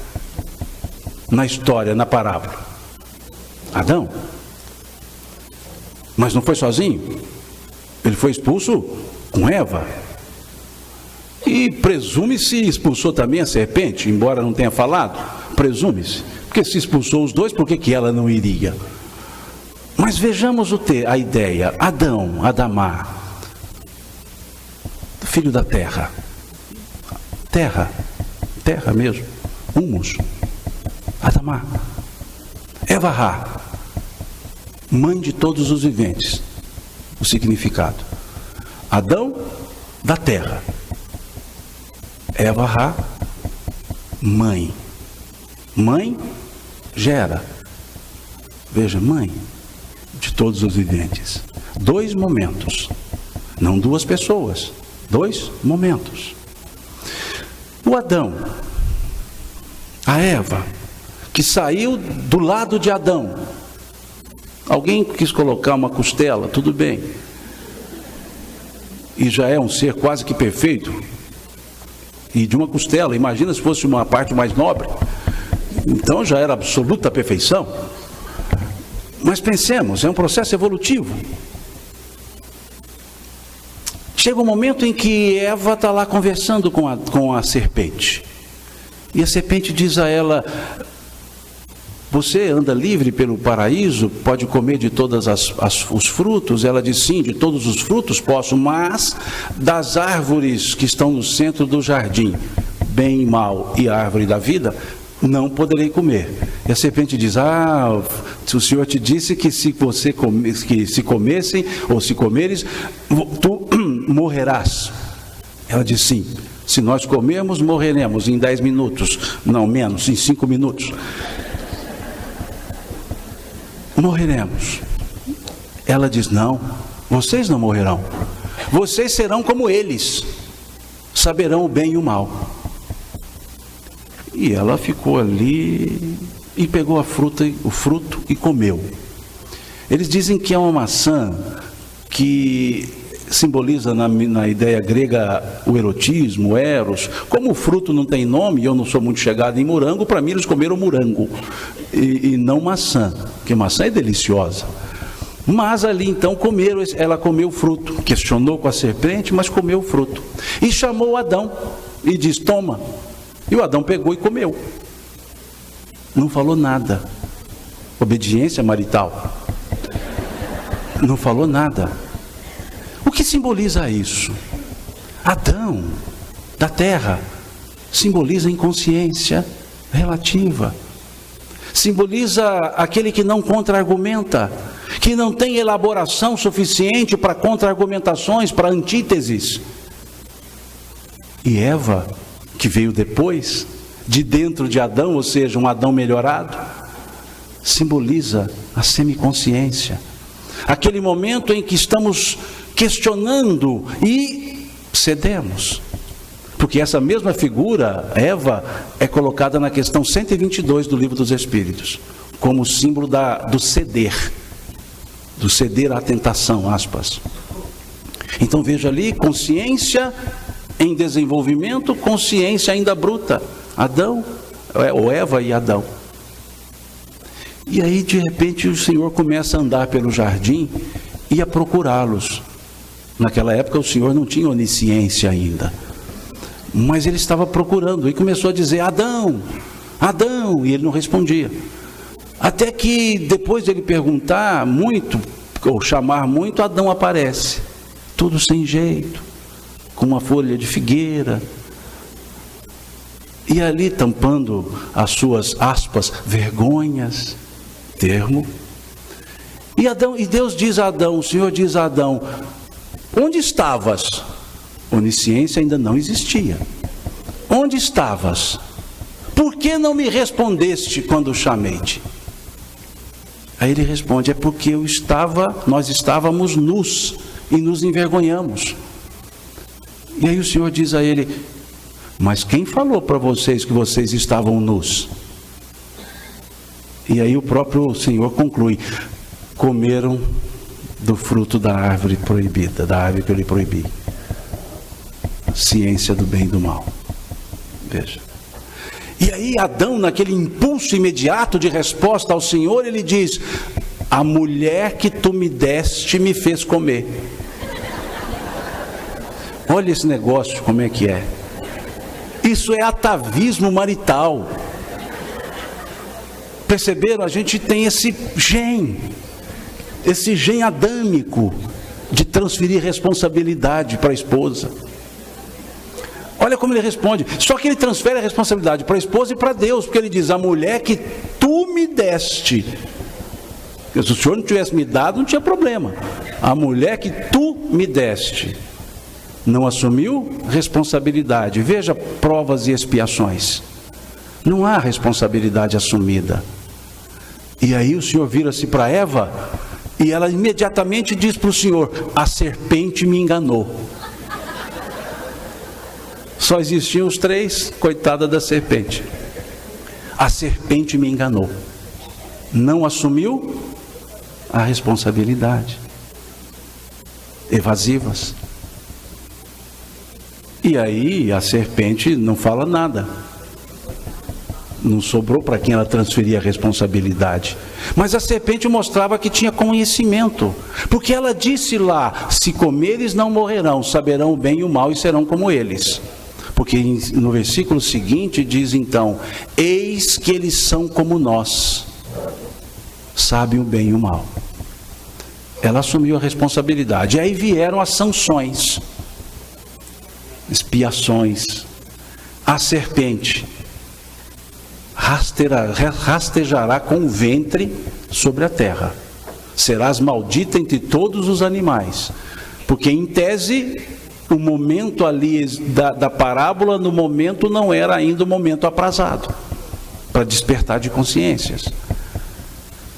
Na história, na parábola? Adão. Mas não foi sozinho? Ele foi expulso com Eva. E presume-se expulsou também a serpente, embora não tenha falado, presume-se. Porque se expulsou os dois, por que ela não iria? Mas vejamos a ideia. Adão, Adamá, filho da terra. Terra mesmo. Humus. Adamá. Eva Rá, mãe de todos os viventes. O significado. Adão, da terra. Eva Rá, mãe. Mãe gera. Veja, mãe de todos os viventes. 2 momentos. Não 2 pessoas. 2 momentos. O Adão, a Eva, que saiu do lado de Adão. Alguém quis colocar uma costela, tudo bem. E já é um ser quase que perfeito. E de uma costela, imagina se fosse uma parte mais nobre. Então já era absoluta perfeição. Mas pensemos, é um processo evolutivo. Chega um momento em que Eva está lá conversando com a serpente. E a serpente diz a ela, você anda livre pelo paraíso, pode comer de todos os frutos? Ela diz, sim, de todos os frutos posso, mas das árvores que estão no centro do jardim, bem e mal e a árvore da vida, não poderei comer. E a serpente diz, o Senhor te disse que se comessem, ou se comeres, tu morrerás. Ela diz, sim, se nós comermos, morreremos em 10 minutos, não menos, em 5 minutos. Morreremos. Ela diz, não, vocês não morrerão. Vocês serão como eles, saberão o bem e o mal. E ela ficou ali e pegou o fruto e comeu. Eles dizem que é uma maçã que simboliza na ideia grega o erotismo, o eros. Como o fruto não tem nome, e eu não sou muito chegado em morango, para mim eles comeram morango e não maçã, porque maçã é deliciosa. Mas ali então ela comeu o fruto, questionou com a serpente, mas comeu o fruto. E chamou Adão e disse, toma. E o Adão pegou e comeu. Não falou nada. Obediência marital. Não falou nada. O que simboliza isso? Adão, da terra, simboliza inconsciência relativa. Simboliza aquele que não contra-argumenta, que não tem elaboração suficiente para contra-argumentações, para antíteses. E Eva, que veio depois, de dentro de Adão, ou seja, um Adão melhorado, simboliza a semiconsciência. Aquele momento em que estamos questionando e cedemos. Porque essa mesma figura, Eva, é colocada na questão 122 do Livro dos Espíritos, como símbolo do ceder à tentação, aspas. Então veja ali, consciência em desenvolvimento, consciência ainda bruta. Adão, ou Eva e Adão. E aí de repente o Senhor começa a andar pelo jardim e a procurá-los. Naquela época o Senhor não tinha onisciência ainda, mas ele estava procurando e começou a dizer: Adão, Adão, e ele não respondia. Até que depois de ele perguntar muito, ou chamar muito, Adão aparece, tudo sem jeito, com uma folha de figueira, e ali tampando as suas, aspas, vergonhas, termo. E Deus diz a Adão, o Senhor diz a Adão: onde estavas? Onisciência ainda não existia. Onde estavas? Por que não me respondeste quando chamei-te? Aí ele responde: é porque nós estávamos nus e nos envergonhamos. E aí o Senhor diz a ele: mas quem falou para vocês que vocês estavam nus? E aí o próprio Senhor conclui: comeram do fruto da árvore proibida, da árvore que eu lhe proibi. Ciência do bem e do mal. Veja. E aí Adão, naquele impulso imediato de resposta ao Senhor, ele diz: a mulher que tu me deste me fez comer. Olha esse negócio como é que é. Isso é atavismo marital. Perceberam? A gente tem esse gen adâmico de transferir responsabilidade para a esposa. Olha como ele responde. Só que ele transfere a responsabilidade para a esposa e para Deus, porque ele diz: a mulher que tu me deste. Se o Senhor não tivesse me dado, não tinha problema. A mulher que tu me deste não assumiu responsabilidade. Veja provas e expiações. Não há responsabilidade assumida. E aí o Senhor vira-se para Eva e ela imediatamente diz para o Senhor: a serpente me enganou. Só existiam os três, coitada da serpente. A serpente me enganou. Não assumiu a responsabilidade. Evasivas. E aí a serpente não fala nada. Não sobrou para quem ela transferia a responsabilidade. Mas a serpente mostrava que tinha conhecimento. Porque ela disse lá: se comeres não morrerão, saberão o bem e o mal e serão como eles. Porque no versículo seguinte diz então: eis que eles são como nós, sabem o bem e o mal. Ela assumiu a responsabilidade. E aí vieram as sanções, expiações. A serpente rastejará com o ventre sobre a terra. Serás maldita entre todos os animais. Porque em tese, o momento ali da parábola, no momento não era ainda o momento aprazado para despertar de consciências.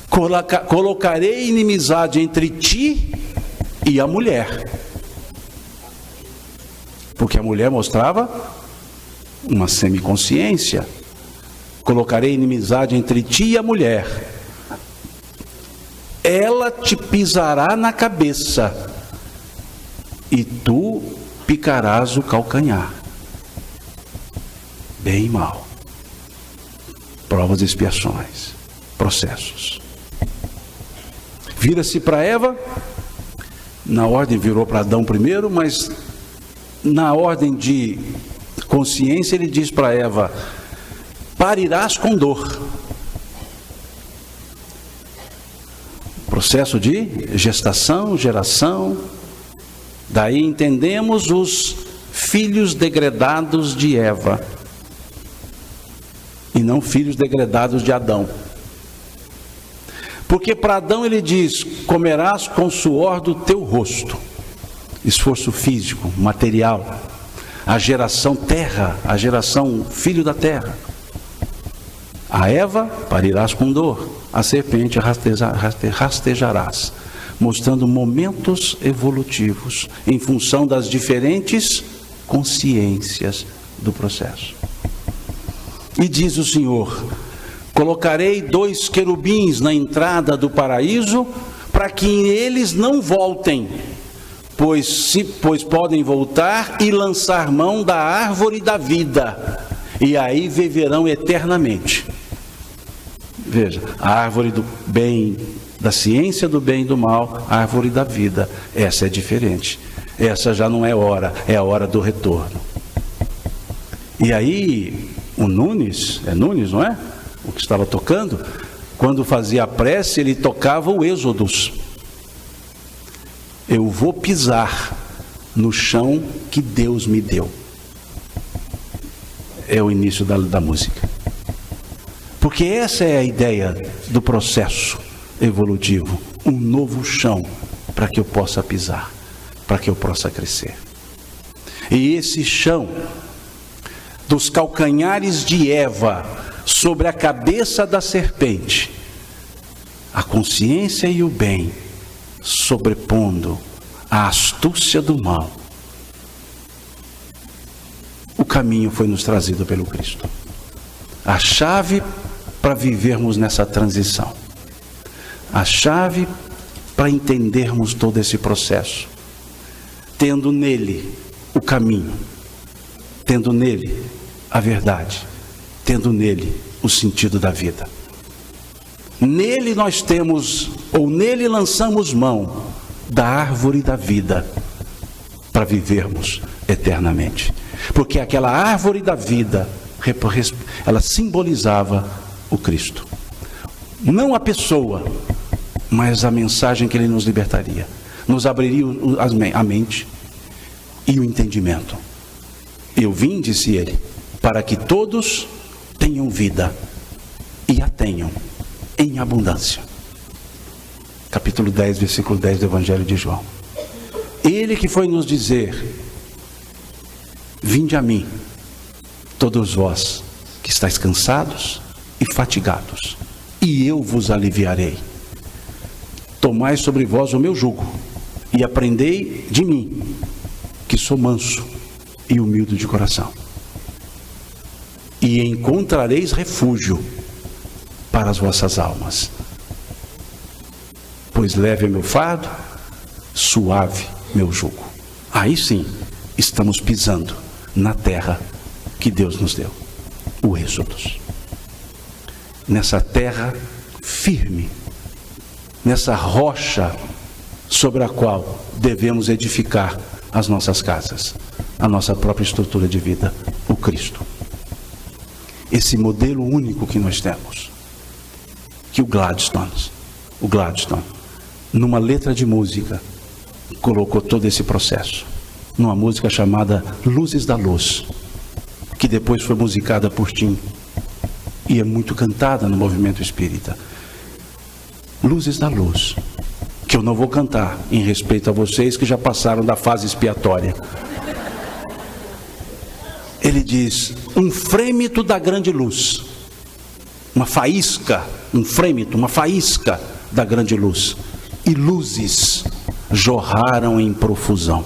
Colocarei inimizade entre ti e a mulher. Porque a mulher mostrava uma semiconsciência. Colocarei inimizade entre ti e a mulher. Ela te pisará na cabeça e tu picarás o calcanhar. Bem e mal. Provas e expiações. Processos. Vira-se para Eva. Na ordem virou para Adão primeiro, mas na ordem de consciência ele diz para Eva: parirás com dor. Processo de gestação, geração, Daí entendemos os filhos degredados de Eva, e não filhos degredados de Adão. Porque para Adão ele diz: comerás com o suor do teu rosto. Esforço físico, material. A geração terra, a geração filho da terra. A Eva parirás com dor, a serpente rastejarás, mostrando momentos evolutivos em função das diferentes consciências do processo. E diz o Senhor: colocarei 2 querubins na entrada do paraíso, para que eles não voltem, pois podem voltar e lançar mão da árvore da vida, e aí viverão eternamente. Veja, a árvore do bem, da ciência do bem e do mal, a árvore da vida, essa é diferente. Essa já não é hora, é a hora do retorno. E aí, o Nunes, é Nunes, não é? O que estava tocando, quando fazia a prece, ele tocava o Êxodos. Eu vou pisar no chão que Deus me deu. É o início da música. Porque essa é a ideia do processo evolutivo. Um novo chão para que eu possa pisar, para que eu possa crescer. E esse chão, dos calcanhares de Eva, sobre a cabeça da serpente, a consciência e o bem, sobrepondo a astúcia do mal, o caminho foi nos trazido pelo Cristo. A chave para vivermos nessa transição, a chave para entendermos todo esse processo, tendo nele o caminho, tendo nele a verdade, tendo nele o sentido da vida. Nele nós temos, ou nele lançamos mão da árvore da vida para vivermos eternamente. Porque aquela árvore da vida, ela simbolizava o Cristo. Não a pessoa, mas a mensagem que ele nos libertaria. Nos abriria a mente e o entendimento. Eu vim, disse ele, para que todos tenham vida e a tenham em abundância. Capítulo 10, versículo 10 do Evangelho de João. Ele que foi nos dizer: vinde a mim, todos vós que estáis cansados e fatigados, e eu vos aliviarei. Tomai sobre vós o meu jugo, e aprendei de mim, que sou manso e humilde de coração, e encontrareis refúgio para as vossas almas. Pois leve é meu fardo, suave meu jugo. Aí sim, estamos pisando na terra que Deus nos deu, o Êxodo. Nessa terra firme, nessa rocha sobre a qual devemos edificar as nossas casas, a nossa própria estrutura de vida, o Cristo. Esse modelo único que nós temos, que o Gladstone, numa letra de música, colocou todo esse processo, numa música chamada Luzes da Luz, que depois foi musicada por Tim, e é muito cantada no movimento espírita. Luzes da Luz, que eu não vou cantar em respeito a vocês que já passaram da fase expiatória. Ele diz: um frêmito da grande luz, uma faísca, um frêmito, uma faísca da grande luz, e luzes jorraram em profusão.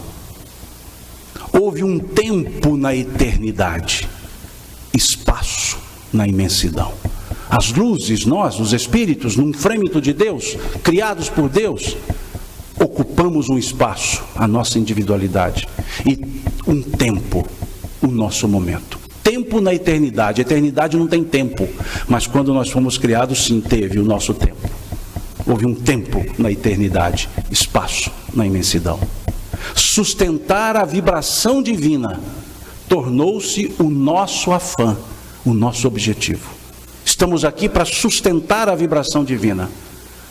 Houve um tempo na eternidade, espaço na imensidão. As luzes, nós, os espíritos, num frêmito de Deus, criados por Deus, ocupamos um espaço, a nossa individualidade, e um tempo, o nosso momento. Tempo na eternidade. A eternidade não tem tempo, mas quando nós fomos criados, sim, teve o nosso tempo. Houve um tempo na eternidade, espaço na imensidão. Sustentar a vibração divina tornou-se o nosso afã, o nosso objetivo. Estamos aqui para sustentar a vibração divina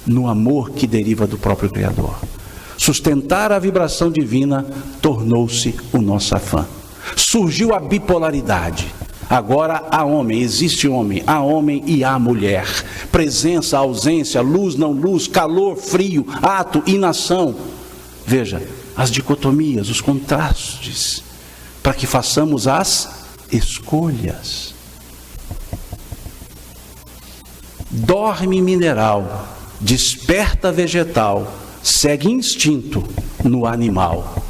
no amor que deriva do próprio Criador. Sustentar a vibração divina tornou-se o nosso afã. Surgiu a bipolaridade. Agora há homem, existe homem, há homem e há mulher. Presença, ausência, luz, não luz, calor, frio, ato, inação. Veja, as dicotomias, os contrastes, para que façamos as escolhas. Dorme mineral, desperta vegetal, segue instinto no animal.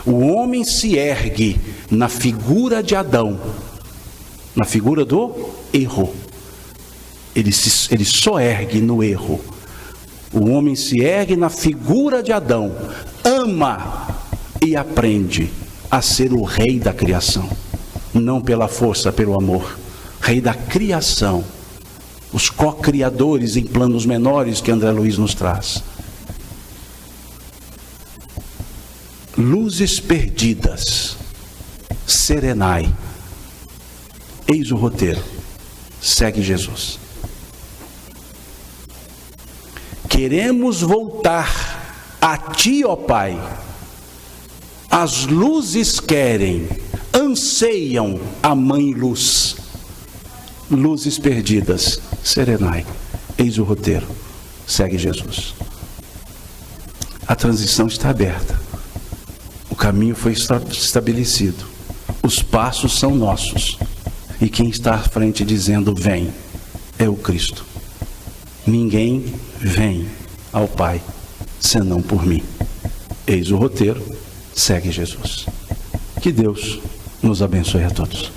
O homem se ergue na figura de Adão, na figura do erro. Ele só ergue no erro. O homem se ergue na figura de Adão, ama e aprende a ser o rei da criação, não pela força, pelo amor. Rei da criação, os co-criadores em planos menores que André Luiz nos traz. Luzes perdidas, serenai. Eis o roteiro, segue Jesus. Queremos voltar a Ti, ó Pai. As luzes querem, anseiam a Mãe Luz. Luzes perdidas, serenai. Eis o roteiro, segue Jesus. A transição está aberta. O caminho foi estabelecido. Os passos são nossos. E quem está à frente dizendo vem, é o Cristo. Ninguém vem ao Pai, senão por mim. Eis o roteiro, segue Jesus. Que Deus nos abençoe a todos.